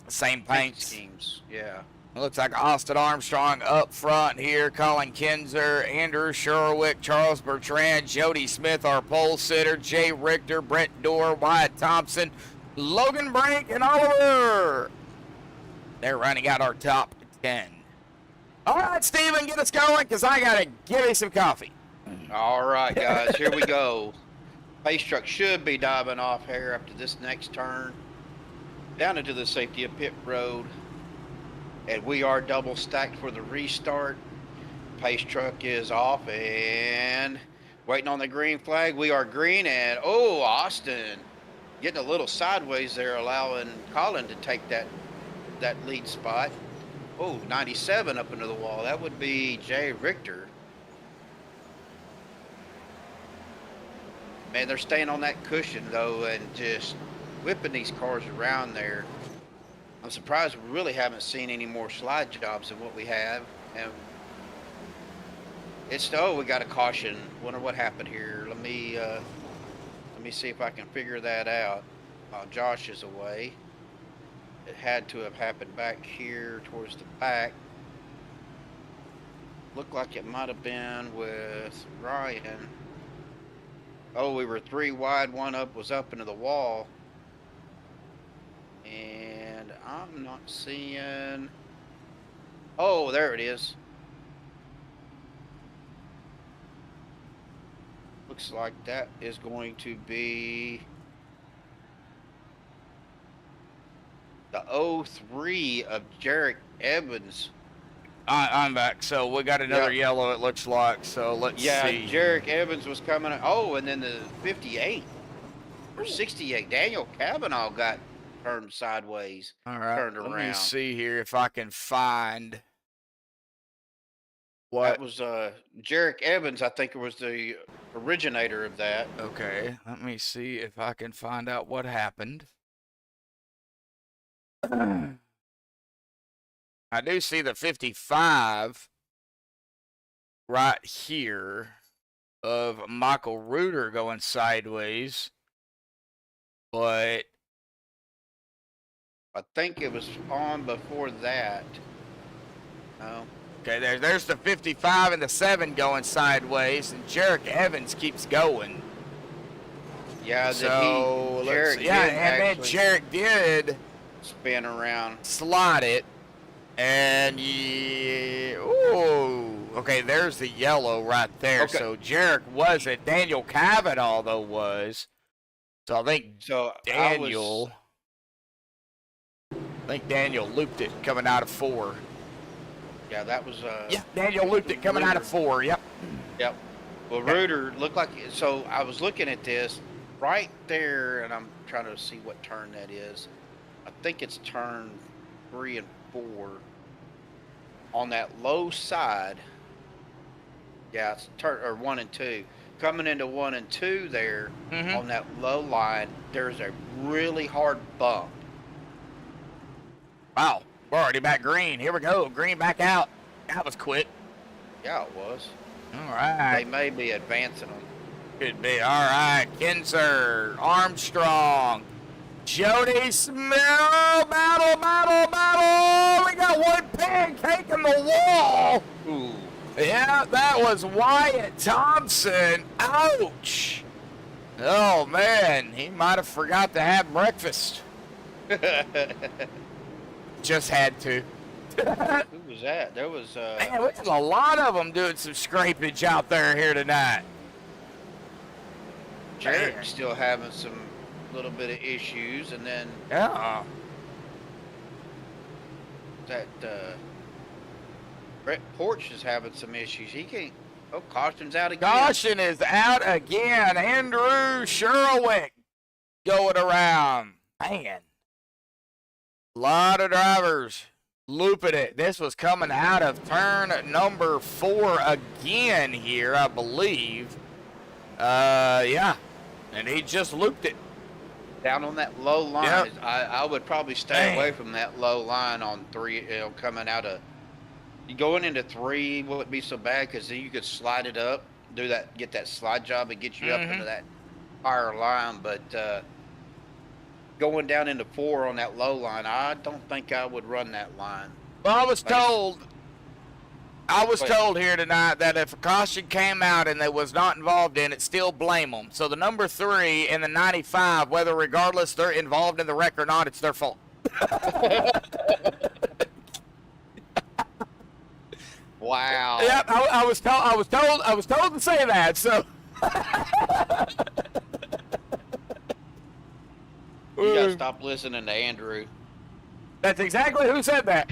paint paints. schemes. Yeah. It looks like Austin Armstrong up front here. Colin Kinzer, Andrew Surowiec, Charles Bertrand, Jody Smith, our pole sitter, Jay Richter, Brent Dorr, Wyatt Thompson, Logan Brink, and Oliver. They're running out our top 10. All right, Steven, get us going because I got to give me some coffee. All right, guys, here we go. Pace truck should be diving off here after this next turn. Down into the safety of pit road. And we are double stacked for the restart. Pace truck is off and waiting on the green flag. We are green, and oh, Austin getting a little sideways there, allowing Colin to take that lead spot. Oh, 97 up into the wall. That would be Jay Richter. Man, they're staying on that cushion, though, and just whipping these cars around there. I'm surprised we really haven't seen any more slide jobs than what we have. And it's, oh, we got a caution. Wonder what happened here. Let me see if I can figure that out while Josh is away. It had to have happened back here towards the back. Looked like it might have been with Ryan. Oh, we were 3 wide, 1 up was up into the wall. And I'm not seeing. Oh, there it is. Looks like that is going to be the 03 of Jarek Evans. I'm back. So we got another Yeah. yellow, it looks like. So let's Yeah, see. Jarek Evans was coming. Oh, and then the 58 or 68. Daniel Kavanagh got turned sideways. All right. Turned Let me around. see here if I can find what. That was Jarek Evans. I think it was the originator of that. Okay. Let me see if I can find out what happened. I do see the 55 right here of Michael Reuter going sideways, but I think it was on before that. No. okay, there's the 55 and the 7 going sideways, and Jarek Evans keeps going. Yeah, So Jarek yeah, did and then actually Jarek did spin around. slide it, and ooh, okay, there's the yellow right there. Okay. So Jarek wasn't. Daniel Kavanagh though was. So I think So Daniel looped it coming out of 4. yeah, that was Yeah, Daniel looped it coming out of 4. Yep. Yep. Well, Reuter looked like, so I was looking at this right there, and I'm trying to see what turn that is. I think it's turn 3 and 4 on that low side. Yeah, it's turn or 1 and 2. Coming into 1 and 2 there Mhm. on that low line, there's a really hard bump. Wow, we're already back green. Here we go. Green back out. That was quick. Yeah, it was. All They right. may be advancing them. Could be. All right. Kinzer, Armstrong, Jody Smith. Battle. We got one pancake in the wall. Ooh. Yeah, that was Wyatt Thompson. Ouch. Oh, man. He might have forgot to have breakfast. Just had to. Who was that? There was Man, there's a lot of them doing some scrapage out there here tonight. Jared still having some little bit of issues, and then Yeah. that Brett Porch is having some issues. He can't. Oh, caution's out again. Caution is out again. Andrew Surowiec going around. Man. A lot of drivers looping it. This was coming out of turn number 4 again here, I believe. Yeah. And he just looped it. Down on that low line. Yep. I would probably stay Man. away from that low line on 3. You know, coming out of going into 3 wouldn't be so bad because then you could slide it up, do that, get that slide job, and get you up into that higher line. But going down into 4 on that low line, I don't think I would run that line. Well, I was told here tonight that if a caution came out and they was not involved in it, still blame them. So the number 3 and the 95, whether regardless they're involved in the wreck or not, it's their fault. Wow. Yep, I was told to say that. So You gotta stop listening to Andrew. that's exactly who said that.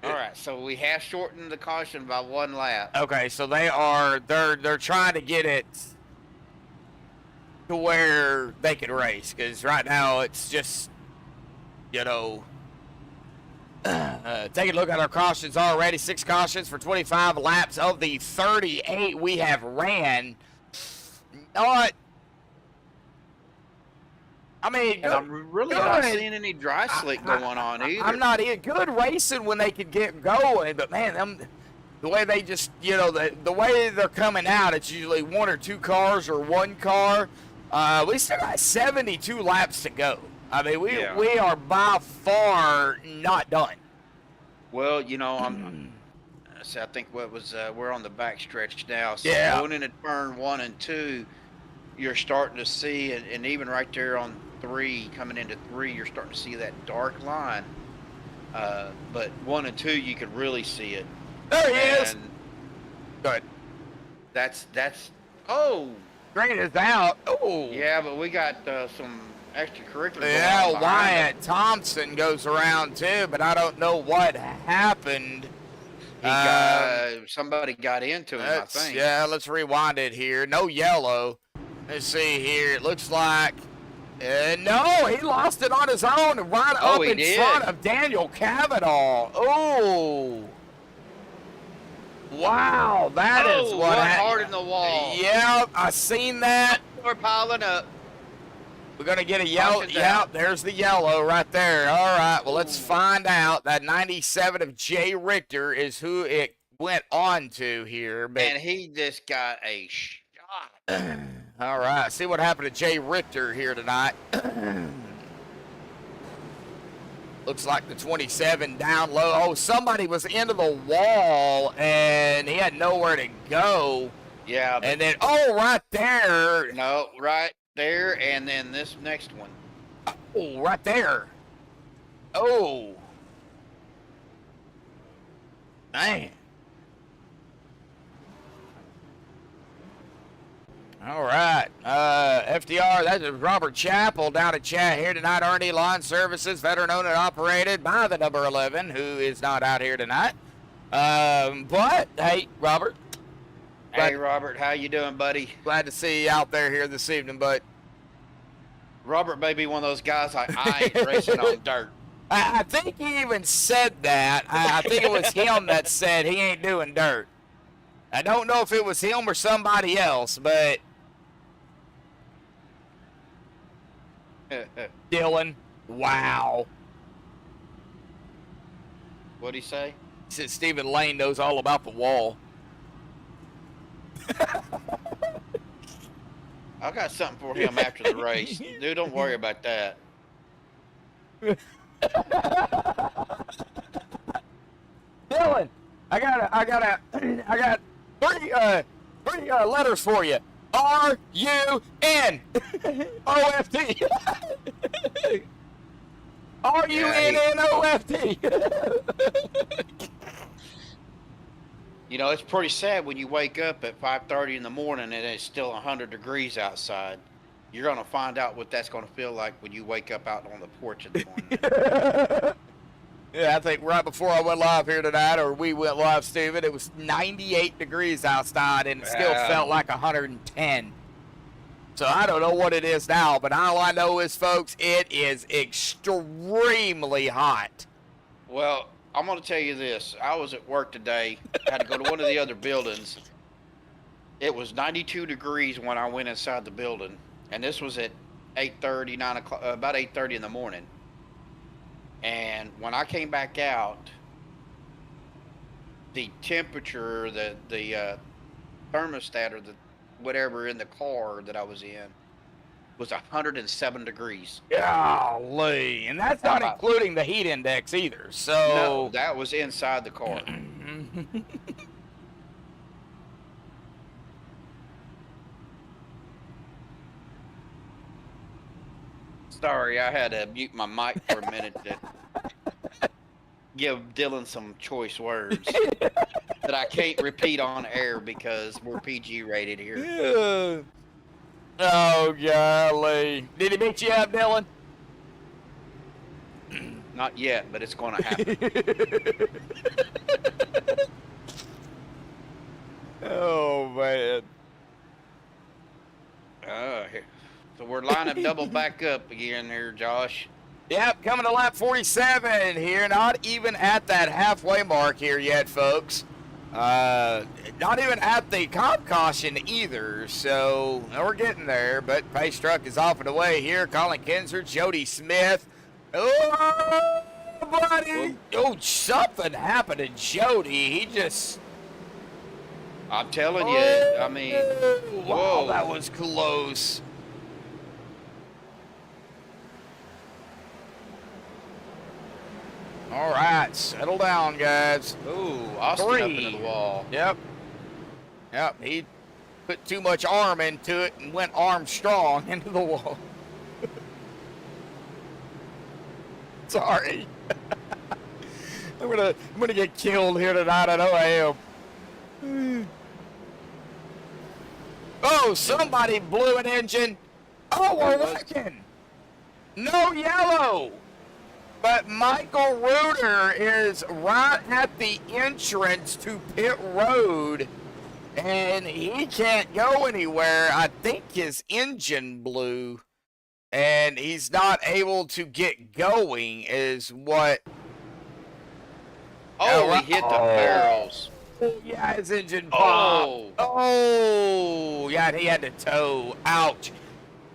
All right, so we have shortened the caution by 1 lap. Okay, so they're trying to get it. to where they can race, because right now it's just, you know, take a look at our cautions already. 6 cautions for 25 laps of the 38 we have ran. Not, I mean, And I'm really not seeing any dry slick going on either. I'm not even good racing when they can get going, but man, the way they just, you know, the way they're coming out, it's usually 1 or 2 cars or 1 car. We still got 72 laps to go. I mean, we are by far not done. Well, you know, I think we're on the back stretch now. So Yeah. going into turn 1 and 2, you're starting to see, and even right there on 3, coming into 3, you're starting to see that dark line. But 1 and 2, you could really see it. There he is. Good. That's oh. Green is out. Oh. Yeah, but we got some extracurricular. Yeah, Wyatt Thompson goes around too, but I don't know what happened. Somebody got into him, I think. Yeah, let's rewind it here. No yellow. Let's see here. It looks like no, he lost it on his own right up in front of Daniel Kavanagh. Oh. Wow, that is what happened. Hard in the wall. Yeah, I seen that. We're piling up. We're going to get a yellow. Yep, there's the yellow right there. All right, well, let's find out. That 97 of Jay Richter is who it went on to here. But and he just got a shot. All right, see what happened to Jay Richter here tonight. Looks like the 27 down low. Oh, somebody was into the wall, and he had nowhere to go. Yeah. And then, oh, right there. No, right there, and then this next one. Oh, right there. Oh. Man. All right. FDR, that is Robert Chappell down at chat here tonight. R&D Lawn Services, veteran owned and operated by the number 11, who is not out here tonight. But, hey, Robert. Hey, Robert, how you doing, buddy? Glad to see you out there here this evening, bud. Robert may be one of those guys I ain't racing on dirt. I think he even said that. I think it was him that said he ain't doing dirt. I don't know if it was him or somebody else, but Dylan, wow. What'd he say? He said Stephen Lane knows all about the wall. I got something for him after the race. Dude, don't worry about that. Dylan, I got three letters for you. R-U-N O-F-T. R-U-N-N-O-F-T. You know, it's pretty sad when you wake up at 5:30 in the morning and it's still 100 degrees outside. You're going to find out what that's going to feel like when you wake up out on the porch in the morning. Yeah, I think right before I went live here tonight, or we went live, Steven, it was 98 degrees outside, and it still felt like 110. So I don't know what it is now, but all I know is, folks, it is extremely hot. Well, I'm going to tell you this. I was at work today. I had to go to one of the other buildings. It was 92 degrees when I went inside the building, and this was at 8:30, 9 o'clock, about 8:30 in the morning. And when I came back out, the temperature, the thermostat or the whatever in the car that I was in was 107 degrees. Golly, and that's not including the heat index either. So no, that was inside the car. Sorry, I had to mute my mic for a minute to give Dylan some choice words that I can't repeat on air because we're PG rated here. Yeah. Oh, golly. Did he beat you up, Dylan? Not yet, but it's going to happen. Oh, man. So we're lining double back up again there, Josh. Yep, coming to lap 47 here. Not even at that halfway mark here yet, folks. Not even at the comp caution either. So we're getting there. But pace truck is off and away here. Colin Kinzer, Jody Smith. Oh, buddy. Oh, something happened to Jody. He just... I'm telling you, I mean, wow, whoa. that was close. All right, settle down, guys. Ooh, Austin up into the wall. Yep. Yep, he put too much arm into it and went arm strong into the wall. Sorry. I'm gonna get killed here tonight. I know I am. Oh, somebody blew an engine. Oh, we're working. No yellow. But Michael Reuter is right at the entrance to pit road, and he can't go anywhere. I think his engine blew, and he's not able to get going is what... Oh, he hit the barrels. Yeah, his engine popped. Oh, yeah, he had to tow. Ouch.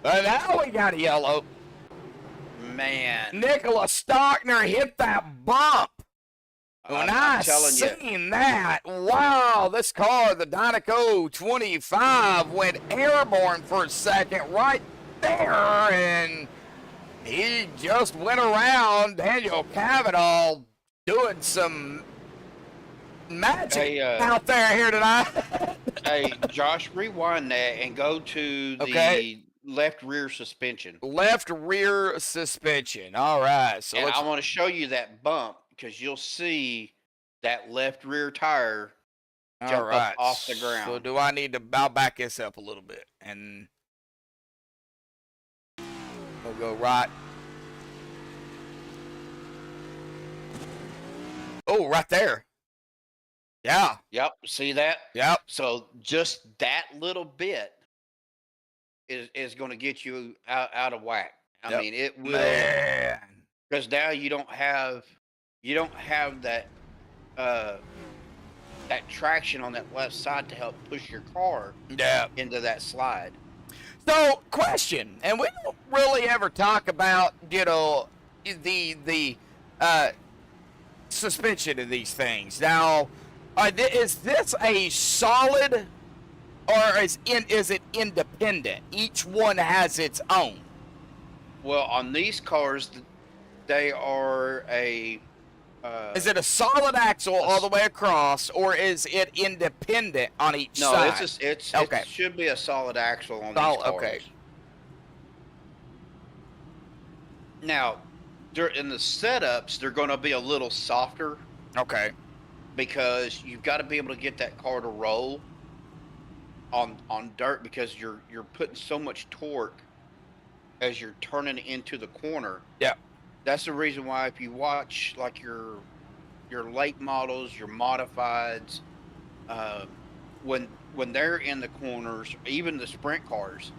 But now we got a yellow. Man. Nicholas Stockner hit that bump. When I telling you. seen that, wow, this car, the Dynaco 25, went airborne for a second right there, and he just went around Daniel Kavanagh doing some magic out there here tonight. Hey, Josh, rewind that and go to the left rear suspension. Left rear suspension. All right. So and I want to show you that bump because you'll see that left rear tire jump up off the ground. So do I need to, I'll back this up a little bit and we'll go right. Oh, right there. Yeah. Yep. See that? Yep. So just that little bit is going to get you out of whack. I mean, it will, because now you don't have that that traction on that left side to help push your car into that slide. So, question, and we don't really ever talk about, you know, the suspension of these things. Now, is this a solid, or is it independent? Each one has its own. Well, on these cars, they are a... is it a solid axle all the way across, or is it independent on each side? No, it should be a solid axle on these cars. Okay. Now, in the setups, they're going to be a little softer. Okay. Because you've got to be able to get that car to roll on dirt, because you're putting so much torque as you're turning into the corner. Yeah. That's the reason why if you watch like your late models, your modifieds, when they're in the corners, even the sprint cars,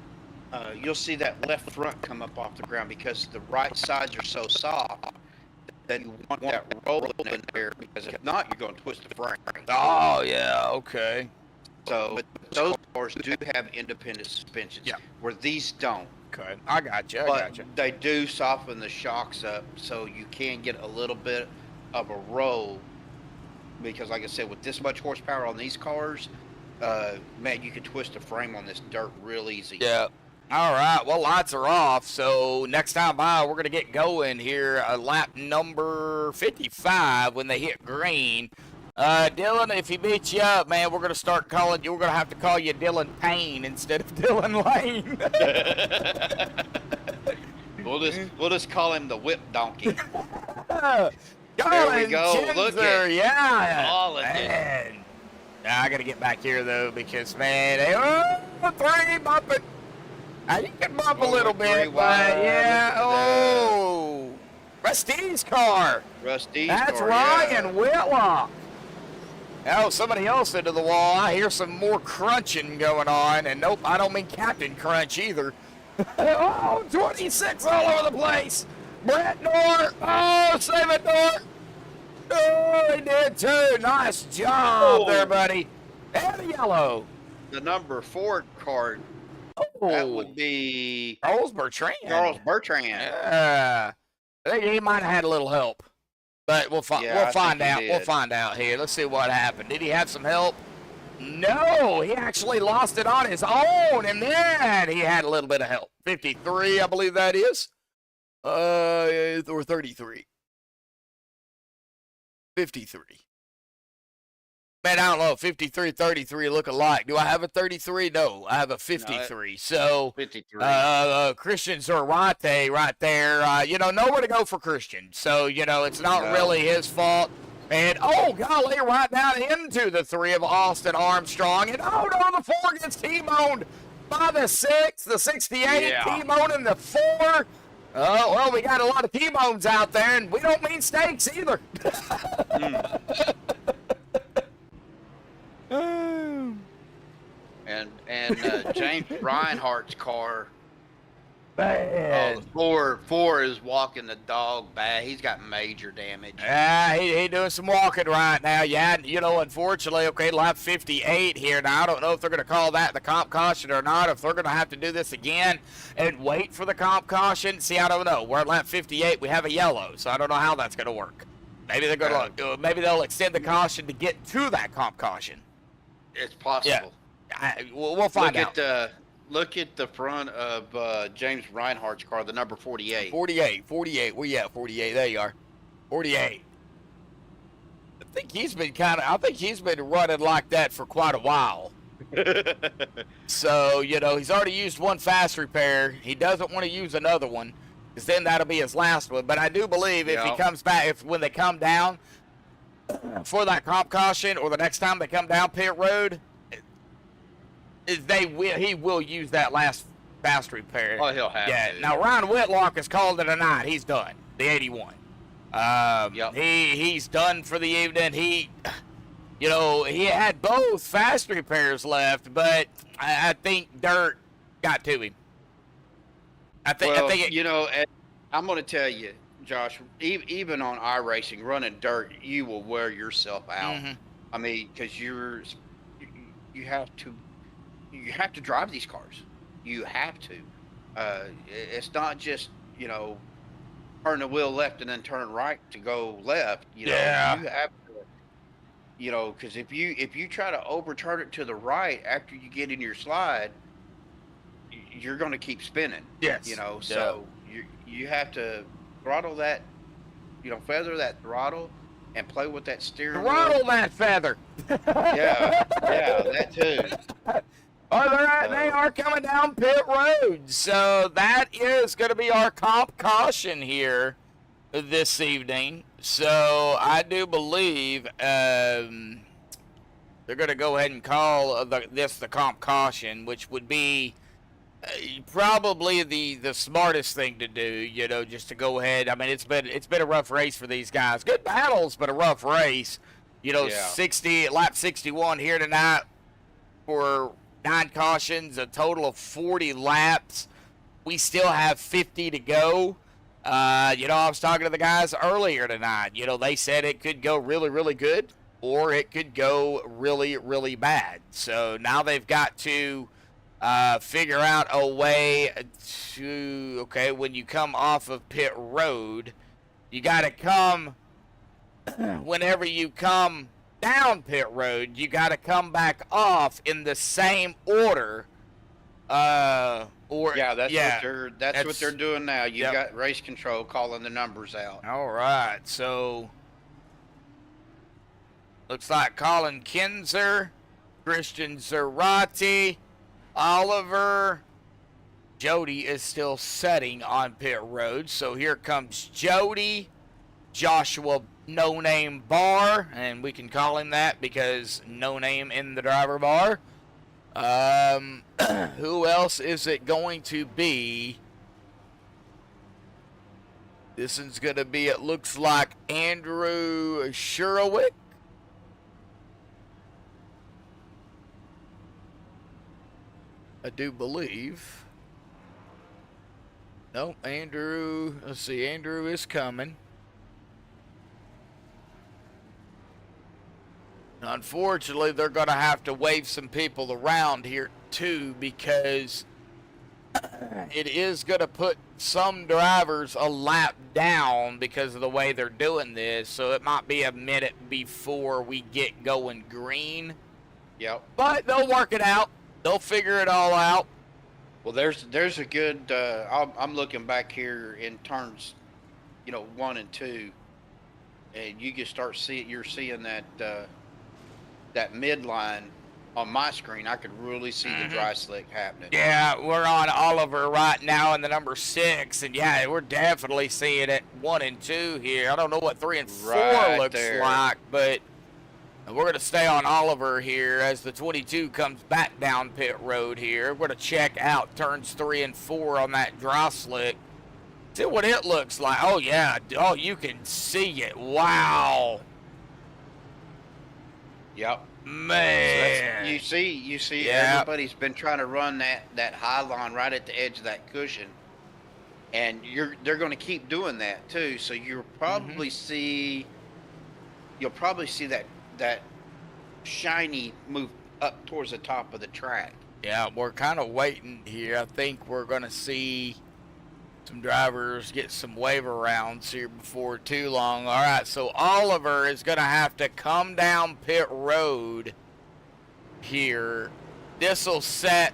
you'll see that left front come up off the ground because the right sides are so soft that you want that roll in there, because if not, you're going to twist the frame. Oh, yeah, okay. So those cars do have independent suspensions, where these don't. Okay, I got you. But they do soften the shocks up, so you can get a little bit of a roll. Because, like I said, with this much horsepower on these cars, man, you can twist the frame on this dirt real easy. Yeah. All right. Well, lights are off. So next time by, we're gonna get going here. Lap number 55 when they hit green. Dylan, if he beats you up, man, we're gonna start calling you. We're gonna have to call you Dylan Payne instead of Dylan Lane. We'll just call him the whip donkey. There we go. Kinzer, look at man. Now, I gotta get back here though, because man, three bumping. Now you can bump a little bit, but yeah. Oh, Rusty's car. Rusty's That's car. Ryan Whitlock. Oh, somebody else into the wall. I hear some more crunching going on, and nope, I don't mean Captain Crunch either. Oh, 26 all over the place. Brett Nort. Oh, save it, Nort. Oh, he did too. Nice job there, buddy. And a yellow. The number 4 card. That would be Charles Bertrand. Charles Bertrand. Yeah. I think he might have had a little help. But we'll find out. We'll find out here. Let's see what happened. Did he have some help? No, he actually lost it on his own, and then he had a little bit of help. 53, I believe that is. Or 33. 53. Man, I don't know. 53, 33 look alike. Do I have a 33? No, I have a 53. So, 53. Christian Zorate right there. Nowhere to go for Christian. So, it's not really his fault. And, oh, golly, right down into the 3 of Austin Armstrong. And, oh, no, the 4 gets T-boned by the 6. The 68 T-boning the 4. Oh, well, we got a lot of T-bones out there, and we don't mean steaks either. And James Reinhardt's car. Man. Four is walking the dog bad. He's got major damage. Yeah, he doing some walking right now. Yeah, unfortunately, okay, lap 58 here. Now, I don't know if they're going to call that the comp caution or not, if they're going to have to do this again and wait for the comp caution. See, I don't know. We're at lap 58. We have a yellow, so I don't know how that's going to work. Maybe they're going to, maybe they'll extend the caution to get to that comp caution. It's possible. Yeah. We'll find out. Look at the front of James Reinhardt's car, the number 48. 48. Where you at? 48. There you are. 48. I think he's been running like that for quite a while. So, he's already used one fast repair. He doesn't want to use another one, because then that'll be his last one. But I do believe if he comes back, when they come down for that comp caution, or the next time they come down pit road, he will use that last fast repair. Oh, he'll have to. Now, Ryan Whitlock has called it a night. He's done. The 81. He's done for the evening. He had both fast repairs left, but I think dirt got to him. I'm going to tell you, Josh, even on iRacing, running dirt, you will wear yourself out. Mm-hmm. I mean, because you have to drive these cars. You have to. It's not just, turn the wheel left and then turn right to go left. You have to, because if you try to overturn it to the right after you get in your slide, you're going to keep spinning. Yes. So you have to throttle that, feather that throttle and play with that steering wheel. Throttle that feather. Yeah, that too. They are coming down pit road. So that is going to be our comp caution here this evening. So I do believe they're going to go ahead and call this the comp caution, which would be probably the smartest thing to do, just to go ahead. I mean, it's been a rough race for these guys. Good battles, but a rough race. 60 lap 61 here tonight for 9 cautions, a total of 40 laps. We still have 50 to go. I was talking to the guys earlier tonight. They said it could go really, really good, or it could go really, really bad. So now they've got to figure out a way to, when you come off of pit road, you got to come, whenever you come down pit road, you got to come back off in the same order. That's what they're doing now. You got race control calling the numbers out. All right, so looks like Colin Kinzer, Christian Zerati, Oliver, Jody is still setting on pit road. So here comes Jody, Joshua No Name Bar, and we can call him that because no name in the driver bar. Who else is it going to be? This is going to be, it looks like Andrew Surowiec. I do believe. Nope, Andrew. Let's see. Andrew is coming. Unfortunately, they're going to have to wave some people around here too, because it is going to put some drivers a lap down because of the way they're doing this. So it might be a minute before we get going green. Yep. But they'll work it out. They'll figure it all out. Well, there's a good. I'm looking back here in turns, 1 and 2, and you can start seeing. You're seeing that that midline on my screen. I could really see the dry slick happening. Yeah, we're on Oliver right now in the number 6, and yeah, we're definitely seeing it 1 and 2 here. I don't know what 3 and 4 Right looks there. like, but we're going to stay on Oliver here as the 22 comes back down pit road here. We're going to check out turns 3 and 4 on that dry slick. See what it looks like. Oh, yeah. Oh, you can see it. Wow. Yep. Man. You see, Yep. everybody's been trying to run that high line right at the edge of that cushion, and they're going to keep doing that too. So you'll probably see that shiny move up towards the top of the track. Yeah, we're kind of waiting here. I think we're going to see some drivers get some waiver rounds here before too long. All right, so Oliver is going to have to come down pit road here. This will set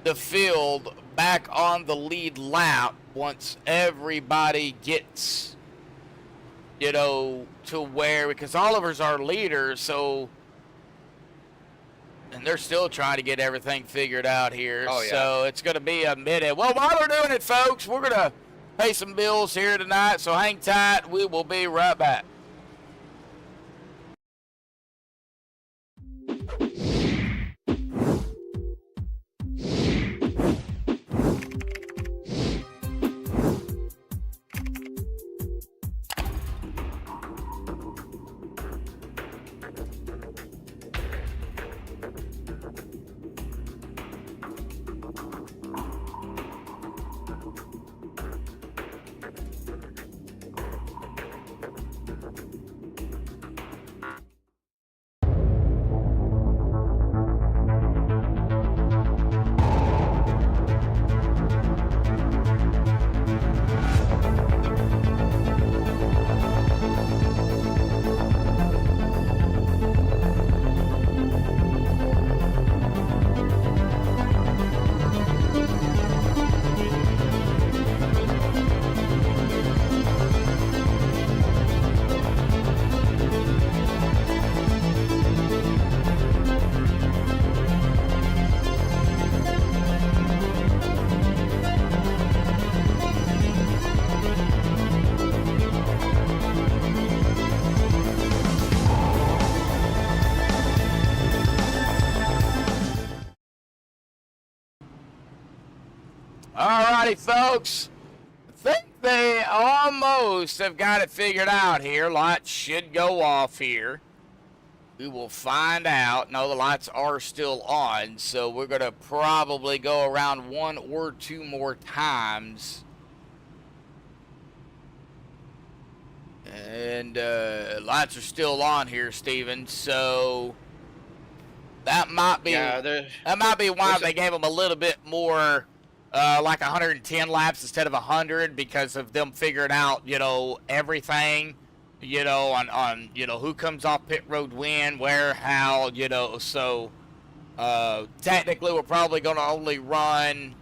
the field back on the lead lap once everybody gets, to where, because Oliver's our leader, so, and they're still trying to get everything figured out here. Oh, yeah. So it's going to be a minute. Well, while they're doing it, folks, we're going to pay some bills here tonight, so hang tight. We will be right back. Alrighty, folks. I think they almost have got it figured out here. Lights should go off here. We will find out. No, the lights are still on, so we're going to probably go around 1 or 2 more times. And lights are still on here, Steven, so that might be why they gave them a little bit more, like 110 laps instead of 100, because of them figuring out, everything, on who comes off pit road when, where, how, so technically we're probably going to only run,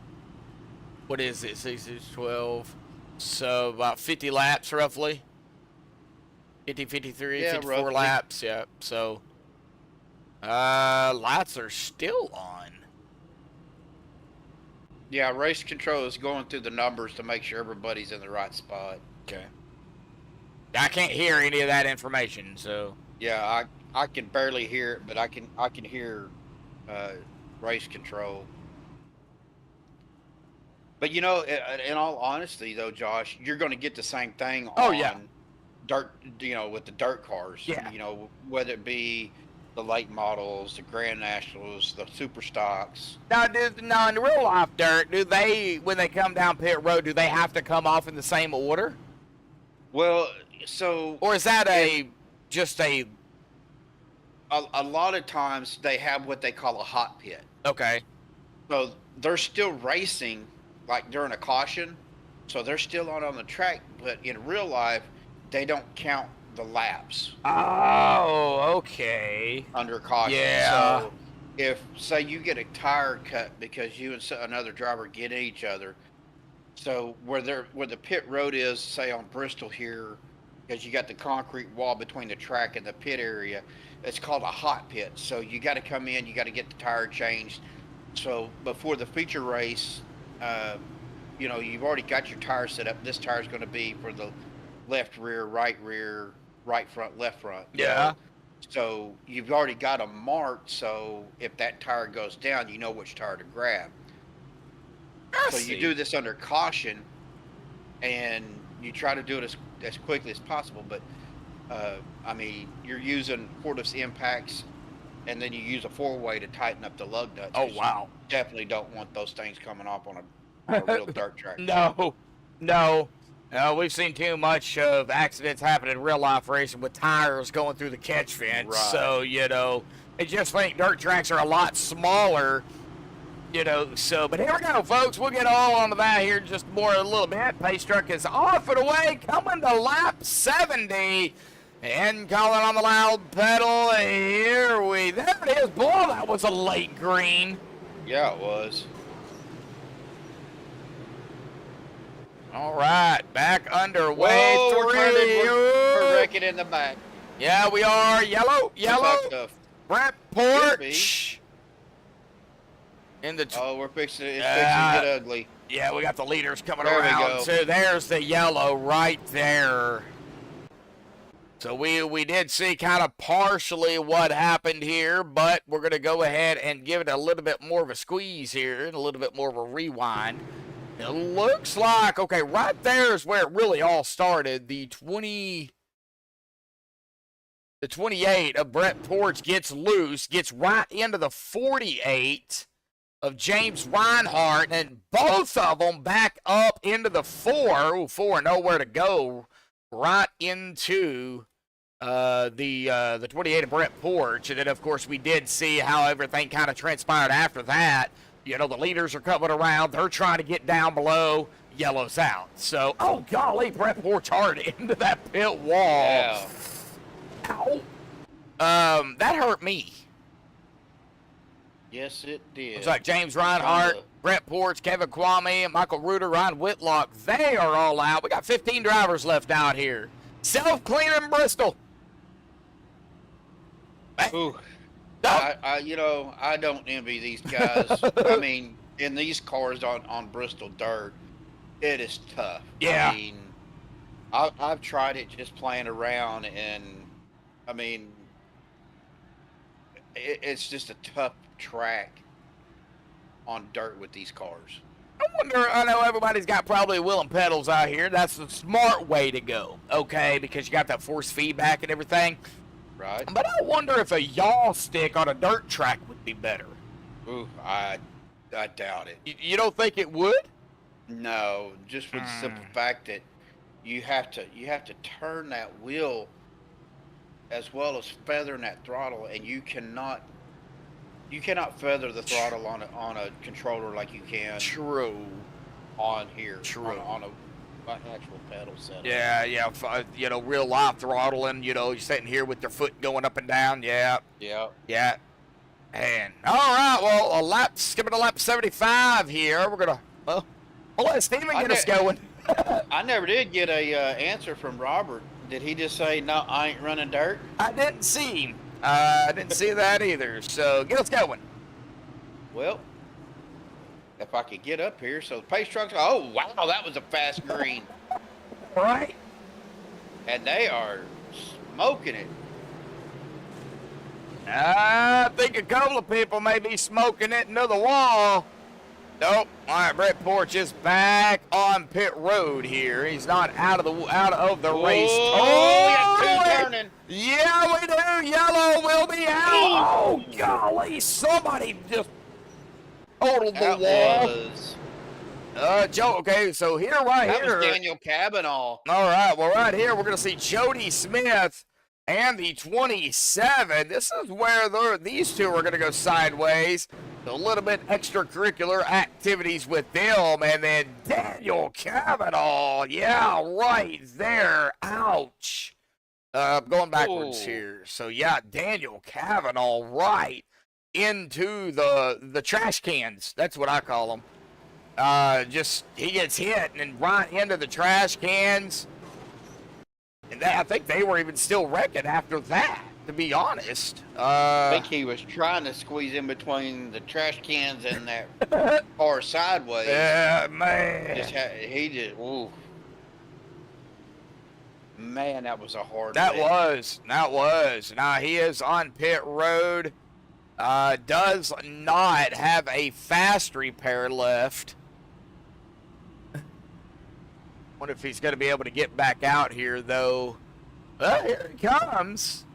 what is it, 6, 12, so about 50 laps roughly. 50, 53, Yeah, 54 roughly. laps, yeah, so lights are still on. Yeah, race control is going through the numbers to make sure everybody's in the right spot. Okay. I can't hear any of that information, so. Yeah, I can barely hear it, but I can hear race control. But in all honesty, though, Josh, you're going to get the same thing Oh, on yeah. dirt. With the dirt cars. Yeah. Whether it be the late models, the Grand Nationals, the Super Stocks. Now, in real life, Dirt, do they, when they come down pit road, do they have to come off in the same order? Well, so Or is that just a lot of times they have what they call a hot pit. okay? So they're still racing like during a caution. So they're still on the track, but in real life, they don't count the laps Oh, okay. under caution. Yeah. So if, say, you get a tire cut because you and another driver get at each other, so where the pit road is, say on Bristol here, because you got the concrete wall between the track and the pit area, it's called a hot pit. So you got to come in, you got to get the tire changed. So before the feature race, you know, you've already got your tire set up. This tire is going to be for the left rear, right front, left front. Yeah. So you've already got them marked. So if that tire goes down, you know which tire to grab. So you do this under caution, and you try to do it as quickly as possible. But I mean, you're using cordless impacts, and then you use a 4-way to tighten up the lug nuts. Oh, wow. You definitely don't want those things coming off on a real dirt track. No. We've seen too much of accidents happen in real life racing with tires going through the catch fence. Right. So, you know, I just think dirt tracks are a lot smaller, you know. So, but here we go, folks. We'll get all onto that here in just a little bit. Pace truck is off and away, coming to lap 70. And calling on the loud pedal. There it is. Boy, that was a late green. Yeah, it was. All right, back underway. Whoa, we're wrecking in the back. Yeah, we are. Yellow. Looks like Brent Porch. In the we're fixing it. It's fixing to get ugly. Yeah, we got the leaders coming There we around. go. So there's the yellow right there. So we did see kind of partially what happened here, but we're going to go ahead and give it a little bit more of a squeeze here and a little bit more of a rewind. It looks like, okay, right there is where it really all started. The 28 of Brett Porch gets loose, gets right into the 48 of James Reinhardt, and both of them back up into the 4. Ooh, 4, nowhere to go. Right into the 28 of Brett Porch. And then, of course, we did see how everything kind of transpired after that. You know, the leaders are coming around. They're trying to get down below. Yellow's out. So, oh, golly, Brett Porch hard into that pit wall. Yeah. Ow. That hurt me. Yes, it did. It's like James Reinhardt, Brett Porch, Kevin Kwame, Michael Reuter, Ryan Whitlock. They are all out. We got 15 drivers left out here. Self-cleaning Bristol. Ooh. I don't envy these guys. I mean, in these cars on Bristol dirt, it is tough. Yeah. I mean, I've tried it just playing around, and I mean, it's just a tough track on dirt with these cars. I know everybody's got probably wheel and pedals out here. That's the smart way to go, okay, because you got that force feedback and everything. Right. But I wonder if a yaw stick on a dirt track would be better. Ooh, I doubt it. You don't think it would? No, just for the simple fact that you have to turn that wheel as well as feathering that throttle, and you cannot feather the throttle on a controller like you can True. on here. True. On an actual pedal setup. Yeah, you know, real live throttling, you know, you're sitting here with your foot going up and down, yeah. And, all right, well, skipping to lap 75 here, we're going to, well, let Steven get us going. I never did get a answer from Robert. Did he just say, no, I ain't running dirt? I didn't see him. I didn't see that either, so get us going. Well, if I could get up here, so the pace trucks, oh, wow, that was a fast green. Right. And they are smoking it. I think a couple of people may be smoking it into the wall. Nope. All right, Brett Porch is back on pit road here. He's not out of the race. Oh, we got two turning. Yeah, we do. Yellow will be out. Oh, golly! Somebody just totaled the That wall. was Joe. Okay, so here, right that here. was Daniel Kavanagh. All right. Well, right here, we're gonna see Jody Smith and the 27. This is where these two are gonna go sideways. A little bit extracurricular activities with them, and then Daniel Kavanagh, yeah, right there, ouch. Going backwards here. So yeah, Daniel Kavanagh right into the trash cans. That's what I call them. He gets hit and right into the trash cans. And I think they were even still wrecking after that, to be honest. I think he was trying to squeeze in between the trash cans and that car sideways. Yeah, man. He did. Ooh. Man, that was a hard That lick. was. Now, he is on pit road. Does not have a fast repair left. Wonder if he's going to be able to get back out here, though. Well, here he comes.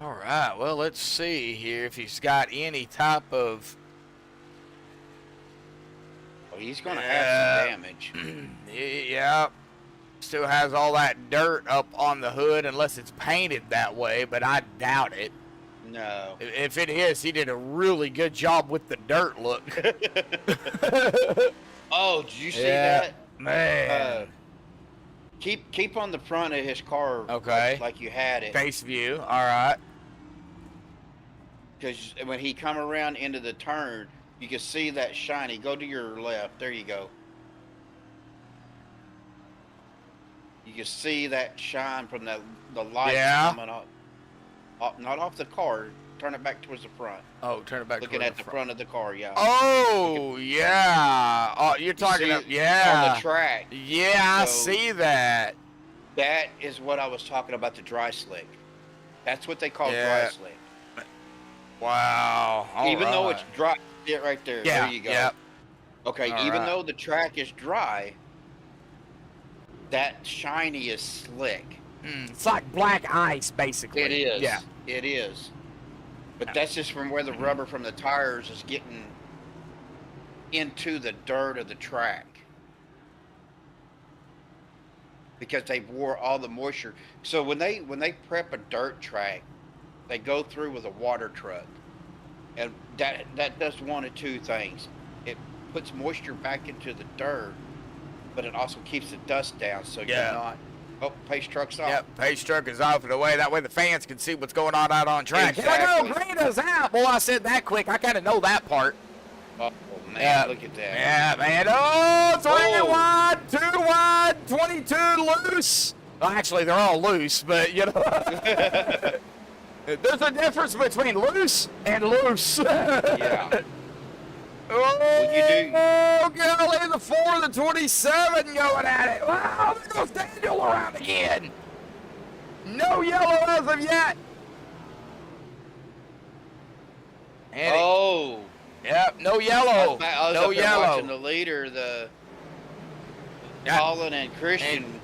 All right, well, let's see here if he's got any type of... Well, he's going to have some damage. Yeah. Still has all that dirt up on the hood unless it's painted that way, but I doubt it. No. If it is, he did a really good job with the dirt look. Oh, did you see that? Man. Keep on the front of his car. Okay. Like you had it. Face view, all right. Because when he come around into the turn, you can see that shiny. Go to your left. There you go. You can see that shine from the light coming up. Not off the car. Turn it back towards the front. Oh, turn it back. Looking at the front of the car, yeah. Oh, yeah. Oh, you're talking about, yeah. On the track. Yeah, I see that. That is what I was talking about, the dry slick. That's what they call dry slick. Wow. Even though it's dry, see it right there. Yeah, There you go. yeah. Okay, even though the track is dry, that shiny is slick. It's like black ice, basically. It is. Yeah. It is. But that's just from where the rubber from the tires is getting into the dirt of the track. Because they wore all the moisture. So when they prep a dirt track, they go through with a water truck. And that does one of two things. It puts moisture back into the dirt, but it also keeps the dust down so you're not... Oh, pace truck's off. Yep, pace truck is off and away. That way the fans can see what's going on out on track. Exactly. Here we go, green is out. Boy, I said that quick. I kind of know that part. Oh, man, look at that. Yeah, man. Oh, 3 wide, 2 wide, 22 loose. Well, actually, they're all loose, but, you know. There's a difference between loose and loose. Yeah. Oh, golly, the 4, the 27 going at it. Wow, there goes Daniel around again. No yellow as of yet. And yep, no yellow. I was no up there yellow. watching the leader, Colin and Christian,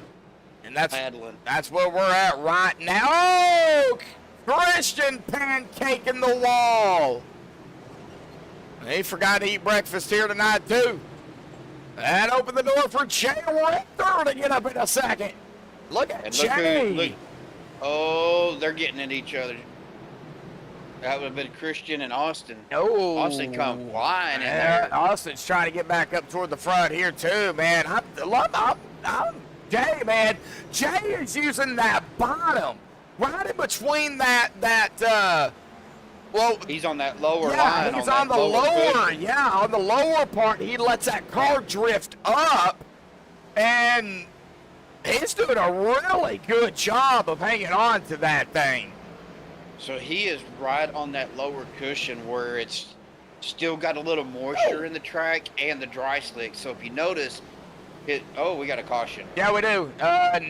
and that's paddling. That's where we're at right now. Oh, Christian pancaking the wall. He forgot to eat breakfast here tonight, too. That opened the door for Jay Richter to get up in a second. Look at Jay. Oh, they're getting at each other. That would have been Christian and Austin. Oh. Austin come flying in there. Austin's trying to get back up toward the front here, too, man. I'm Jay, man. Jay is using that bottom right in between well, he's on that lower line. Yeah, he's on the lower. Cushion. Yeah, on the lower part, he lets that car drift up, and he's doing a really good job of hanging on to that thing. So he is right on that lower cushion where it's still got a little moisture in the track and the dry slick. So if you notice, We got a caution. Yeah, we do.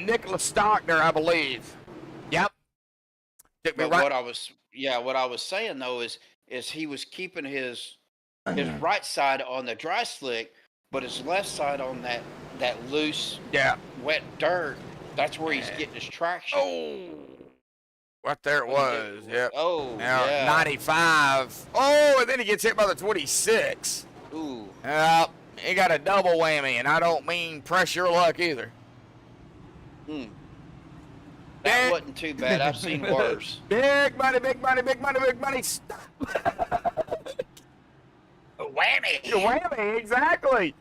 Nicholas Stockner, I believe. Yep. Took me But right. what I was saying though is he was keeping his right side on the dry slick, but his left side on that loose, wet dirt. That's where he's getting his traction. Oh, right there it was. Yep. Oh, Now, yeah. 95. Oh, and then he gets hit by the 26. Ooh. Yep. He got a double whammy, and I don't mean pressure luck either. That wasn't too bad. I've seen worse. Big money, big money, big money, big money. Stop. Whammy. Whammy, exactly.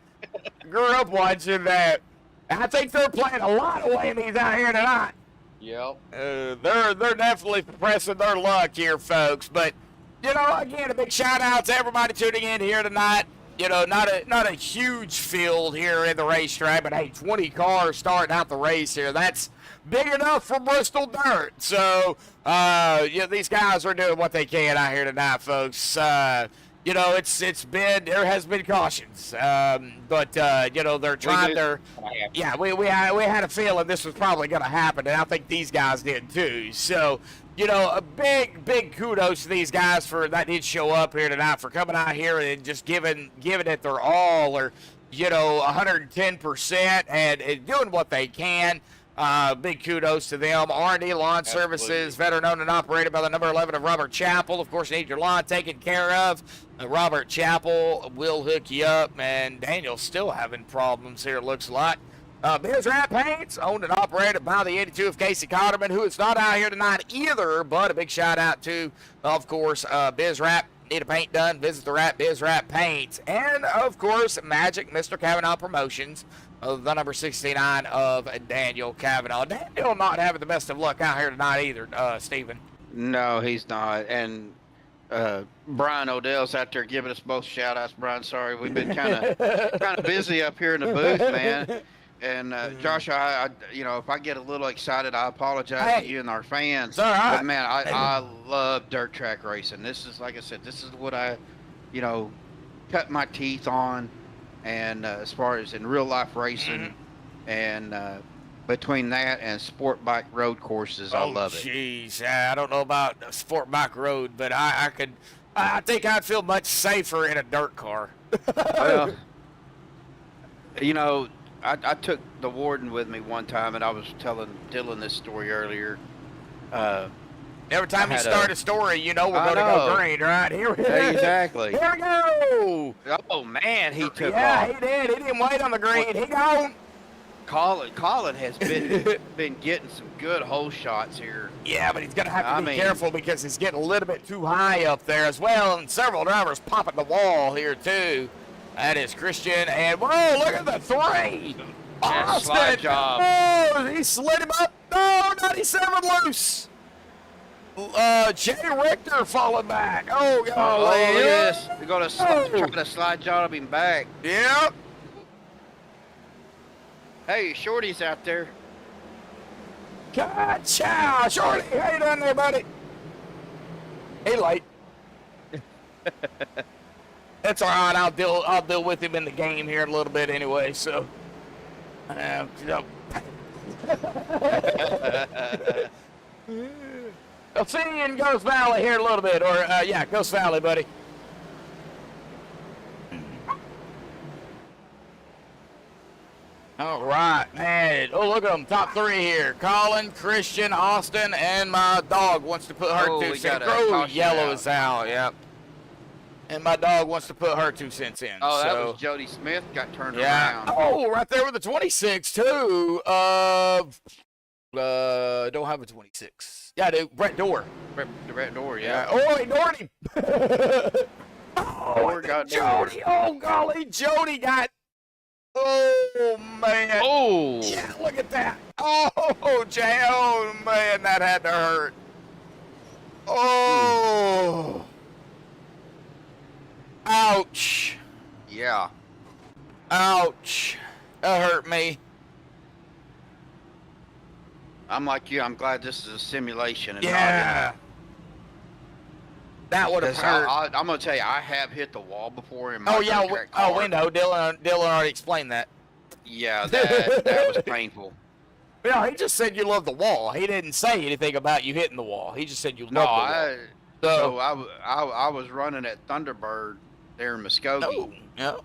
Grew up watching that. I think they're playing a lot of whammies out here tonight. Yep. They're definitely pressing their luck here, folks. But, you know, again, a big shout out to everybody tuning in here tonight. You know, not a huge field here in the racetrack, but hey, 20 cars starting out the race here. That's big enough for Bristol dirt. So, yeah, these guys are doing what they can out here tonight, folks. You know, there has been cautions, but you know, they're trying yeah, we had a feeling this was probably going to happen, and I think these guys did too. So, you know, a big kudos to these guys that did show up here tonight, for coming out here and just giving it their all, or, you know, 110%, and doing what they can. Big kudos to them. R&D Lawn Services, veteran owned and operated by the number 11 of Robert Chappell. Of course, you need your lawn taken care of. Robert Chappell will hook you up, and Daniel's still having problems here, it looks like. Biz Wrap Paints, owned and operated by the 82 of Casey Cotterman, who is not out here tonight either, but a big shout out to, of course, Biz Wrap. Need a paint done, visit the Wrap Biz Wrap Paints. And, of course, Magic Mr. Kavanagh Promotions, the number 69 of Daniel Kavanagh. Daniel not having the best of luck out here tonight either, Stephen. No, he's not. And Brian Odell's out there giving us both shout outs. Brian, sorry, we've been kind of busy up here in the booth, man. And Josh, I you know, if I get a little excited, I apologize to you and our fans. All right. But man, I love dirt track racing. This is, like I said, this is what I, you know, cut my teeth on. And as far as in real life racing, and between that and sport bike road courses, I love it. Jeez, I don't know about sport bike road, but I think I'd feel much safer in a dirt car. Well, you know, I took the warden with me one time, and I was telling Dylan this story earlier. Every time you start a story, you know we're going to go green, right? Here we go. Exactly. Here we go. Oh, man, he took off. Yeah, he did. He didn't wait on the green. He gone. Colin has been getting some good hole shots here. Yeah, but he's going to have to be careful because he's getting a little bit too high up there as well, and several drivers popping the wall here, too. That is Christian, and whoa, look at the three. Austin. Slide job. Oh, he slid him up. No, 97 loose. Jay Richter falling back. Oh, God. Oh, look at this. They're going to try to slide job him back. Yep. Hey, Shorty's out there. God, chow. Shorty, how you doing there, buddy? He late. That's all right. I'll deal with him in the game here in a little bit anyway. So, you know. I'll see you in Ghost Valley here in a little bit, or yeah, Ghost Valley, buddy. All right, man. Oh, look at them, top three here. Colin, Christian, Austin, and my dog wants to put her 2 cents. Oh, yellow is out. Yep. And my dog wants to put her 2 cents in. Oh, that was Jody Smith got turned around. Oh, right there with the 26 too. Don't have a 26. Yeah, I do. Brett Dorr. Brett Dorr, yeah. Oh, he doored him. Dorr got Jody. Oh, golly, Jody got. Oh, man. Oh. Yeah, look at that. Oh, Jay. Oh, man, that had to hurt. Oh. Ouch. Yeah. Ouch. That hurt me. I'm like you. I'm glad this is a simulation. And Yeah. That would have hurt. I'm going to tell you, I have hit the wall before in my Oh, yeah. track car. We know. Dylan already explained that. Yeah, that was painful. Yeah, he just said you love the wall. He didn't say anything about you hitting the wall. He just said you No, love the wall. I was running at Thunderbird there in Muskogee, Oh, yeah.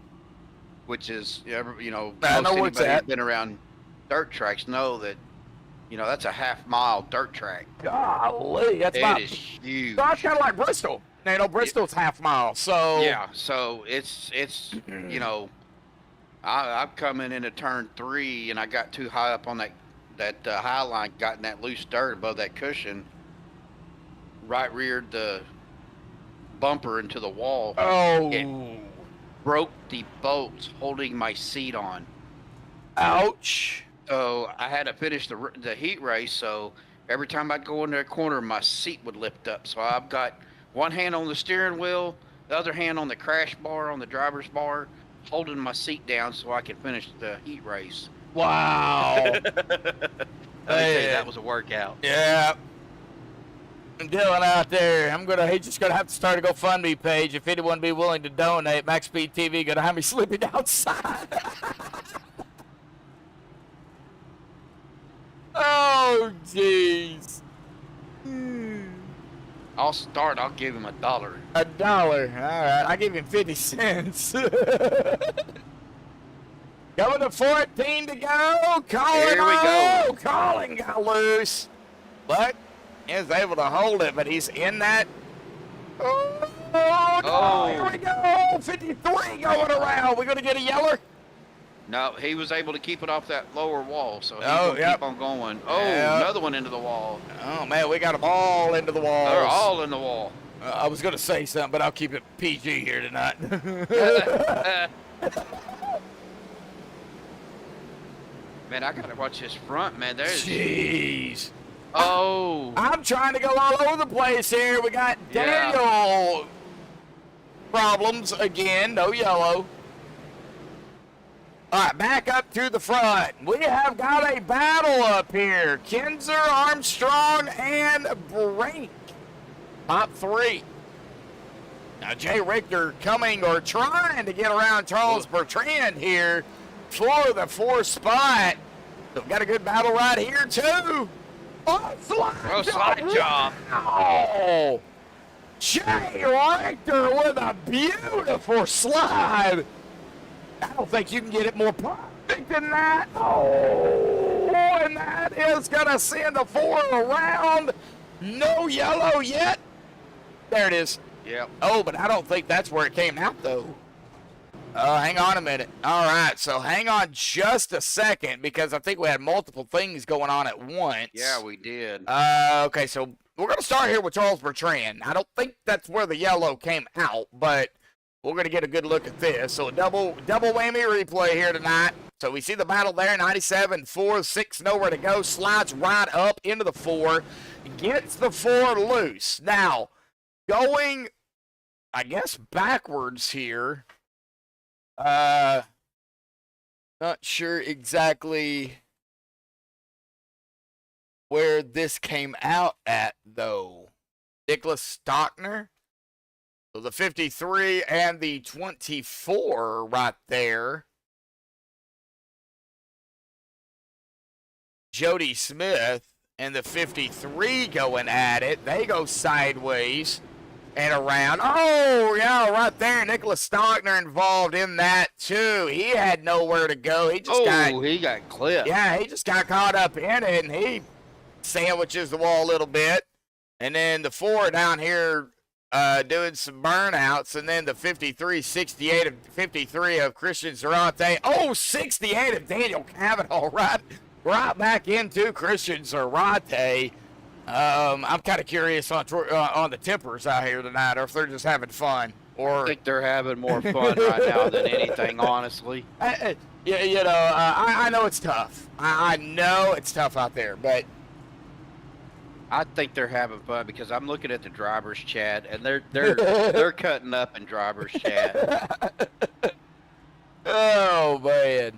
which is I most know where it's anybody who's at. been around dirt tracks know that that's a half-mile dirt track. Golly, that's It is huge. That's kind of like Bristol. Bristol's half mile, so Yeah, so it's I'm coming into turn 3 and I got too high up on that high line, got in that loose dirt above that cushion, right reared the bumper into the wall. Oh, It broke the bolts holding my seat on. Ouch. So I had to finish the heat race. So every time I'd go into a corner, my seat would lift up. So I've got one hand on the steering wheel, the other hand on the crash bar, on the driver's bar, holding my seat down so I can finish the heat race. Wow. Let me tell you, that was a workout. Yeah. Dylan out there, he's just gonna have to start a GoFundMe page. If anyone be willing to donate, MaxspeedTV gonna have me sleeping outside. Oh, jeez. I'll give him $1. $1. All right. I give him 50 cents. Going to 14 to go. Here we go. Calling got loose. But is able to hold it, but he's in that. Oh, no, here we go. 53 going around. We're going to get a yeller. No, he was able to keep it off that lower wall, so he's Oh, going to keep on going. Oh, Yep. another one into the wall. Oh, man, we got them all into the walls. They're all in the wall. I was going to say something, but I'll keep it PG here tonight. Man, I got to watch this front, man. There's... Jeez. Oh. I'm trying to go all over the place here. We got Yeah. Daniel problems again. No yellow. All right, back up to the front. We have got a battle up here. Kinzer, Armstrong, and Brink. Top 3. Now, Jay Richter coming or trying to get around Charles Bertrand here for the 4th spot. So got a good battle right here, too. Oh, slide job. Oh, Jay Richter with a beautiful slide. I don't think you can get it more perfect than that. Oh, and that is going to send the 4 around. No yellow yet. There it is. Yep. Oh, but I don't think that's where it came out, though. Hang on a minute. All right, so hang on just a second because I think we had multiple things going on at once. Yeah, we did. Okay, so we're going to start here with Charles Bertrand. I don't think that's where the yellow came out, but we're going to get a good look at this. So a double whammy replay here tonight. So we see the battle there, 97, 4, 6, nowhere to go. Slides right up into the 4. Gets the 4 loose. Now, going, I guess, backwards here. Not sure exactly where this came out at, though. Nicholas Stockner. So the 53 and the 24 right there. Jody Smith and the 53 going at it. They go sideways and around. Oh, yeah, right there. Nicholas Stockner involved in that, too. He had nowhere to go. He just he got clipped. Yeah, he just got caught up in it, and he sandwiches the wall a little bit. And then the 4 down here doing some burnouts. And then the 53, 68 of 53 of Christian Zarate. Oh, 68 of Daniel Kavanagh, right back into Christian Zarate. I'm kind of curious on the tempers out here tonight, or if they're just having fun. Or I think they're having more fun right now than anything, honestly. I know it's tough. I know it's tough out there, but I think they're having fun because I'm looking at the drivers' chat, and they're cutting up in drivers' chat. Oh man!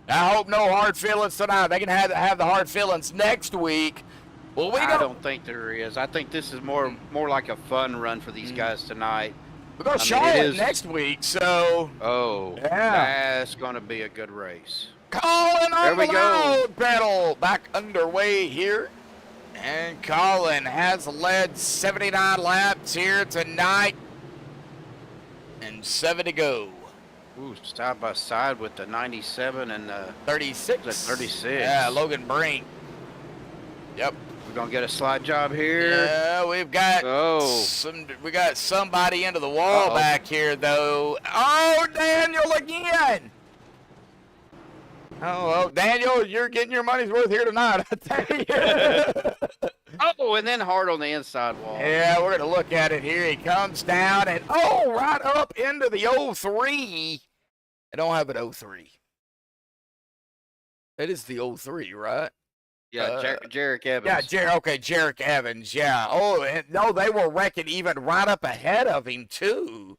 I hope no hard feelings tonight. They can have the hard feelings next week. Well, I don't think there is. I think this is more like a fun run for these guys tonight. We're going to I mean, it Charlotte is- next week, so Oh, Yeah. that's going to be a good race. Colin There on we the go. load pedal back underway here. And Colin has led 79 laps here tonight. And 7 to go. Ooh, side by side with the 97 and the 36. The 36. Yeah, Logan Brink. Yep. we're going to get a slide job here. Yeah, we've got Oh. we got somebody into the wall Uh-oh. back here though. Oh, Daniel again. Oh, Daniel, you're getting your money's worth here tonight, I tell you. Oh, and then hard on the inside wall. Yeah, we're gonna look at it here. He comes down and right up into the 03. I don't have an 03. It is the 03, right? Yeah, Jarek Evans. Yeah, Jarek Evans. Yeah. Oh, and no, they were wrecking even right up ahead of him too.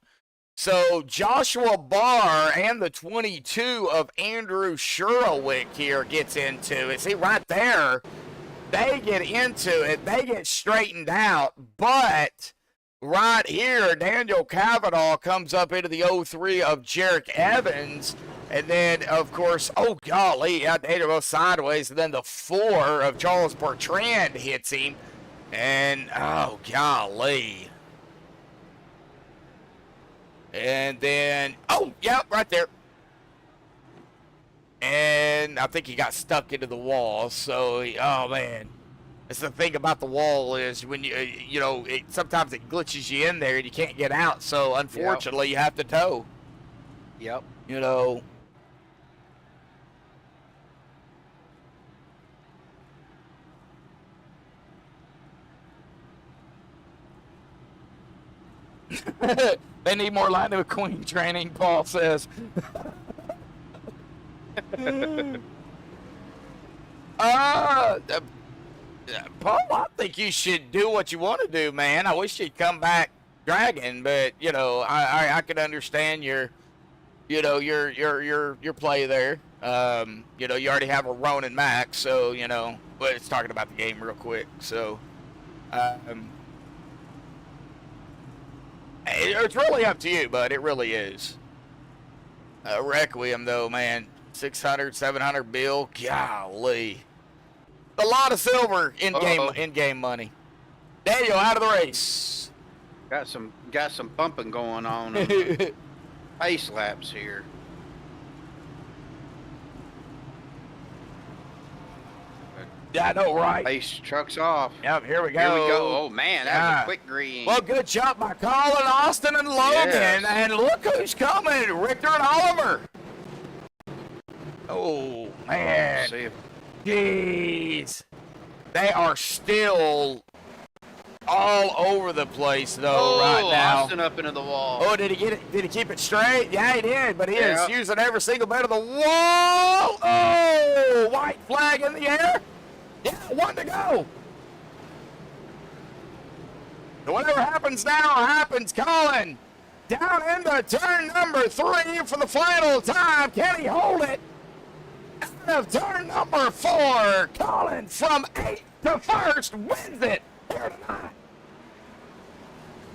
So Joshua Barr and the 22 of Andrew Surowiec here gets into it. See right there, they get into it. They get straightened out, but right here, Daniel Kavanagh comes up into the 03 of Jarek Evans. And then, of course, oh, golly, yeah, Daniel goes sideways. And then the 4 of Charles Bertrand hits him. And, oh, golly. And then, oh, yep, right there. And I think he got stuck into the wall. So, oh, man. That's the thing about the wall is when you know, sometimes it glitches you in there and you can't get out. So, unfortunately, you have to tow. Yep. You know. They need more Lightning McQueen training, Paul says. Paul, I think you should do what you want to do, man. I wish you'd come back dragging, but you know, I could understand your play there. You know, you already have a Ronin Max, so you know. But it's talking about the game real quick, so. It's really up to you, bud. It really is. Requiem, though, man. 600, 700 bill. Golly. A lot of silver in-game money. Daniel, out of the race. Got some bumping going on. Pace laps here. Yeah, I know, right? Pace trucks off. Yep, here we go. Here we go. Oh man, that was a quick green. Well, good job by Colin, Austin, and Logan. Yes. And look who's coming, Richter and Oliver. Oh, man. See if Jeez. They are still all over the place, though, right now. Austin up into the wall. Oh, did he get it? Did he keep it straight? Yeah, he did, but he is Yeah. using every single bit of the wall. Oh, white flag in the air. Yeah, 1 to go. So whatever happens now happens. Colin down into turn number 3 for the final time. Can he hold it? Out of turn number 4, Colin from 8th to 1st wins it here tonight.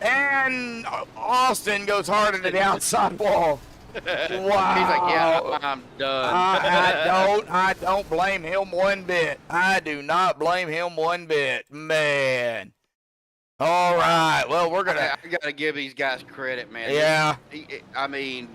And Austin goes hard into the outside wall. Wow. He's like, yeah, I'm done. I don't blame him one bit. I do not blame him one bit, man. All right, well, we're gonna. I gotta give these guys credit, man. Yeah. I mean,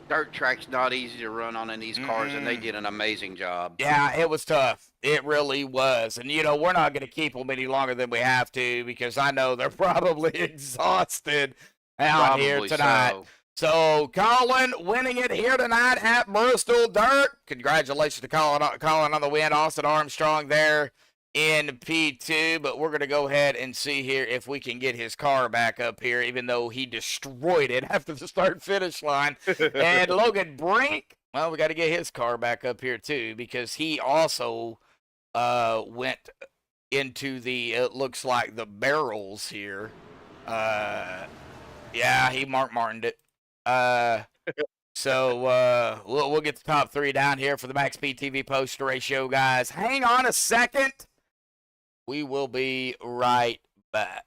dirt track's not easy to run on in these cars, and they did an amazing job. Yeah, it was tough. It really was. And, you know, we're not going to keep them any longer than we have to because I know they're probably exhausted out here Probably tonight. so. So, Colin winning it here tonight at Bristol Dirt. Congratulations to Colin on the win. Austin Armstrong there in P2. But we're going to go ahead and see here if we can get his car back up here, even though he destroyed it after the start-finish line. And Logan Brink, well, we got to get his car back up here, too, because he also went into the, it looks like, the barrels here. Yeah, he Martined it. So we'll get the top 3 down here for the MaxspeedTV post race show, guys. Hang on a second. We will be right back.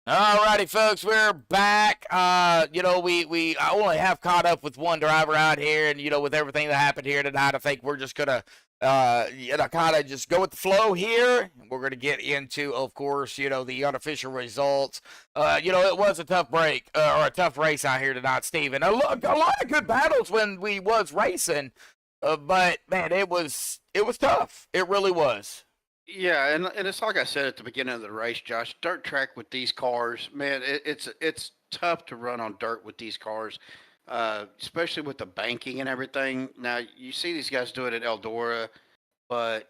Alrighty, folks, we're back. You know, I only have caught up with one driver out here, and you know, with everything that happened here tonight, I think we're just gonna, you know, kind of just go with the flow here. We're gonna get into, of course, you know, the unofficial results. You know, it was a tough break or a tough race out here tonight, Steven. A lot of good battles when we was racing, but man, it was tough. It really was. Yeah, and it's like I said at the beginning of the race, Josh. Dirt track with these cars, man, it's tough to run on dirt with these cars, especially with the banking and everything. Now you see these guys do it at Eldora, but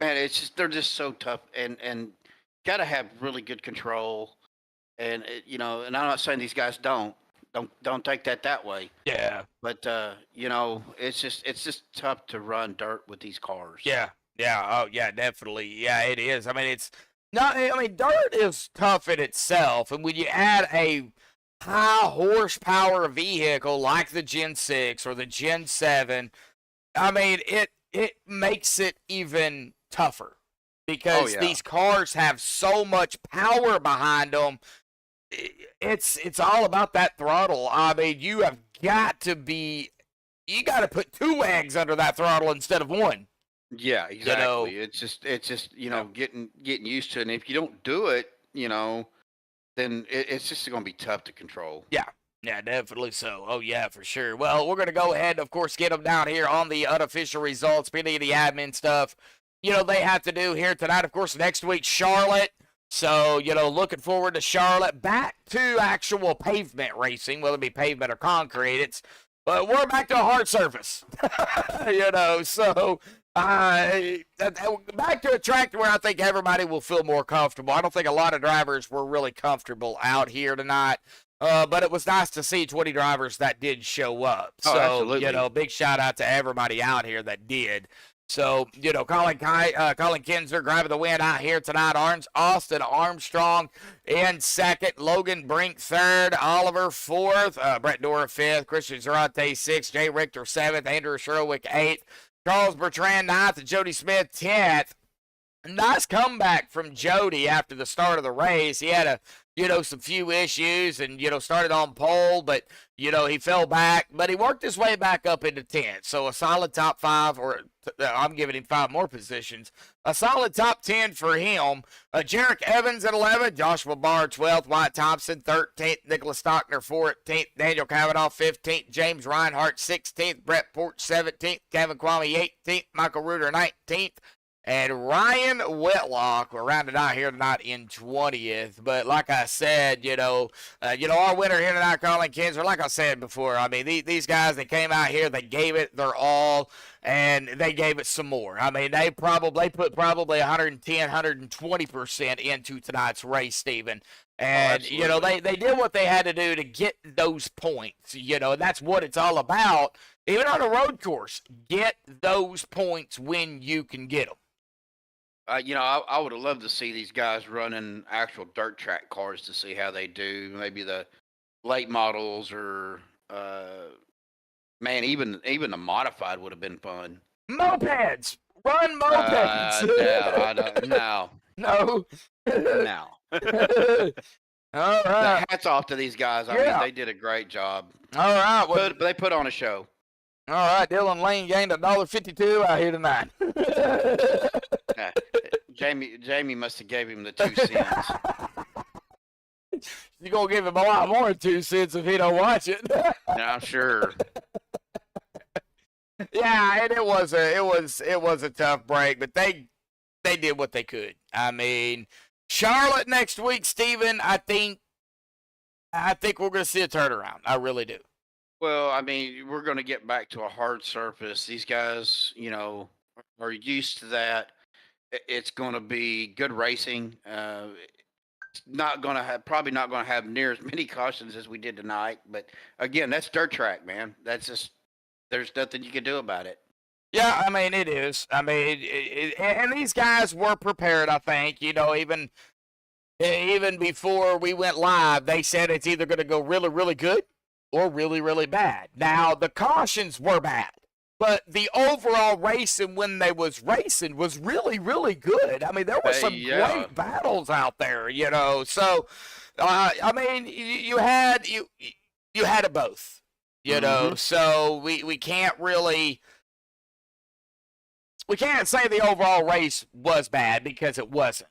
man, they're just so tough, and got to have really good control. And you know, and I'm not saying these guys don't take that way. Yeah. But you know, it's just tough to run dirt with these cars. Yeah. Yeah, oh yeah, definitely. Yeah, it is. I mean, it's not, I mean, dirt is tough in itself, and when you add a high horsepower vehicle like the Gen 6 or the Gen 7, I mean, it makes it even tougher because these cars have so much power behind them. It's all about that throttle. I mean, you got to put 2 eggs under that throttle instead of 1. Yeah, exactly. It's just you know, getting used to it. And if you don't do it, you know, then it's just going to be tough to control. Yeah, definitely so. Oh yeah, for sure. Well, we're going to go ahead, of course, get them down here on the unofficial results. Speaking of the admin stuff, you know, they have to do here tonight. Of course, next week Charlotte. So, you know, looking forward to Charlotte. Back to actual pavement racing, whether it be pavement or concrete. But we're back to a hard surface. You know, so back to a track where I think everybody will feel more comfortable. I don't think a lot of drivers were really comfortable out here tonight, but it was nice to see 20 drivers that did show up. Oh, so, absolutely. you know, big shout out to everybody out here that did. So, you know, Colin Kinzer grabbing the win out here tonight. Austin Armstrong in second. Logan Brink third. Oliver fourth. Brett Dora fifth. Christian Zarate sixth. Jay Richter seventh. Andrew Surowiec eighth. Charles Bertrand ninth. And Jody Smith 10th. Nice comeback from Jody after the start of the race. He had some few issues and, started on pole, but, he fell back. But he worked his way back up into 10th. So a solid top 5, or I'm giving him 5 more positions. A solid top 10 for him. Jarek Evans at 11th. Joshua Barr 12th. Wyatt Thompson 13th. Nicholas Stockner 14th. Daniel Kavanagh 15th. James Reinhart 16th. Brett Porch 17th. Kevin Kwame 18th. Michael Reuter 19th. And Ryan Whitlock, we're rounded out here tonight in 20th. But like I said, our winner here tonight, Colin Kinzer, like I said before, I mean, these guys, they came out here, they gave it their all, and they gave it some more. I mean, they put probably 110, 120% into tonight's race, Stephen. And, they did what they had to do to get those points, and that's what it's all about. Even on a road course, get those points when you can get them. I would have loved to see these guys running actual dirt track cars to see how they do. Maybe the late models or, even the modified would have been fun. Mopeds! Run mopeds! No. No. No. All right. Hats off to these guys. I mean, they did a great job. All right. Well, but they put on a show. All right. Dylan Lane gained $1.52 out here tonight. Jamie must have gave him the 2 cents. You're going to give him a lot more than 2 cents if he don't watch it. I'm sure. Yeah, and it was a tough break, but they did what they could. I mean, Charlotte next week, Steven, I think we're going to see a turnaround. I really do. Well, I mean, we're going to get back to a hard surface. These guys, are used to that. It's going to be good racing. It's probably not going to have near as many cautions as we did tonight. But again, that's dirt track, man. That's just, there's nothing you can do about it. Yeah, I mean, it is. I mean, and these guys were prepared, I think. Even before we went live, they said it's either going to go really, really good or really, really bad. Now, the cautions were bad, but the overall racing when they was racing was really, really good. I mean, there were some great battles out there, So, I mean, you had it both, you know. So we can't really say the overall race was bad because it wasn't.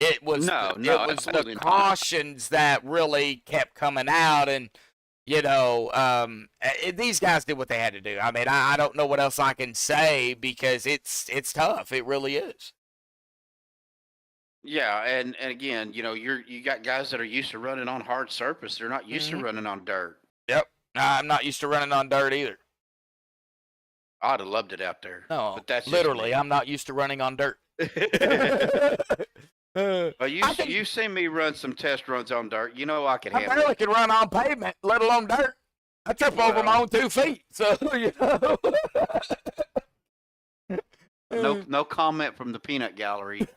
It was it was the cautions that really kept coming out, and you know, these guys did what they had to do. I mean, I don't know what else I can say because it's tough. It really is. Yeah, and again, you know, you got guys that are used to running on hard surface. They're not used to running on dirt. Yep. I'm not used to running on dirt either. I'd have loved it out there. No, but that's literally, I'm not used to running on dirt. Well, you've seen me run some test runs on dirt. You know I can handle I barely can run on pavement, let alone dirt. I trip over my own 2 feet, so you know. No comment from the peanut gallery.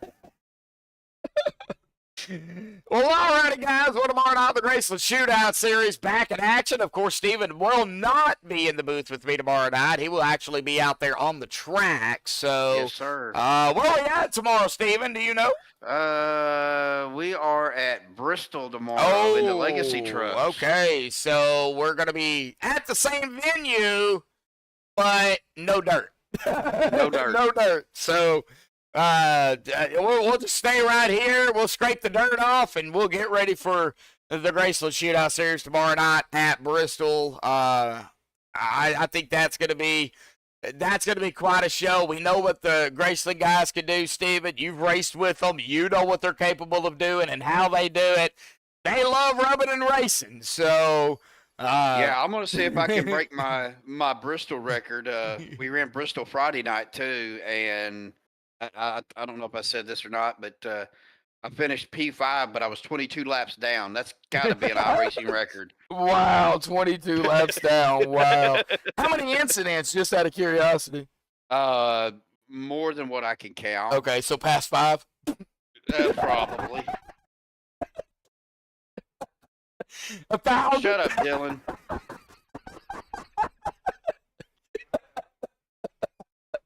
Well, alrighty, guys. Well, tomorrow night, the Graceful Shootout Series back in action. Of course, Steven will not be in the booth with me tomorrow night. He will actually be out there on the track. So, yes, sir. Where are we at tomorrow, Steven? Do you know? We are at Bristol tomorrow in the Legacy Trucks. Okay, so we're going to be at the same venue, but no dirt. No dirt. No dirt. So, we'll just stay right here. We'll scrape the dirt off, and we'll get ready for the Graceful Shootout Series tomorrow night at Bristol. I think that's going to be quite a show. We know what the Graceland guys can do, Steven. You've raced with them. You know what they're capable of doing and how they do it. They love rubbing and racing. So, yeah, I'm going to see if I can break my Bristol record. We ran Bristol Friday night, too, and I don't know if I said this or not, but I finished P5, but I was 22 laps down. That's got to be an iRacing record. Wow, 22 laps down. Wow. How many incidents, just out of curiosity? More than what I can count. Okay, so past 5? Probably. 1,000? Shut up, Dylan.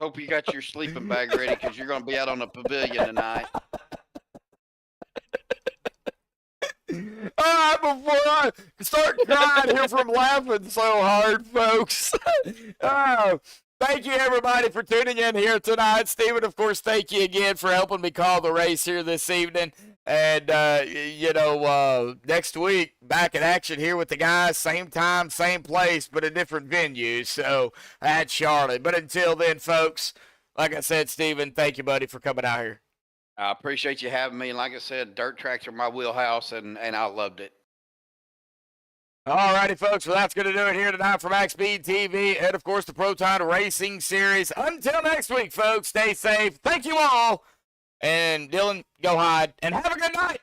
Hope you got your sleeping bag ready because you're going to be out on the pavilion tonight. All right, before I start crying here from laughing so hard, folks. Thank you, everybody, for tuning in here tonight. Steven, of course, thank you again for helping me call the race here this evening. And, next week, back in action here with the guys. Same time, same place, but a different venue. So, at Charlotte. But until then, folks, like I said, Steven, thank you, buddy, for coming out here. I appreciate you having me. And like I said, dirt tracks are my wheelhouse, and I loved it. All righty, folks. Well, that's going to do it here tonight for MaxspeedTV and, of course, the Proton Racing Series. Until next week, folks, stay safe. Thank you all. And, Dylan, go hide. And have a good night.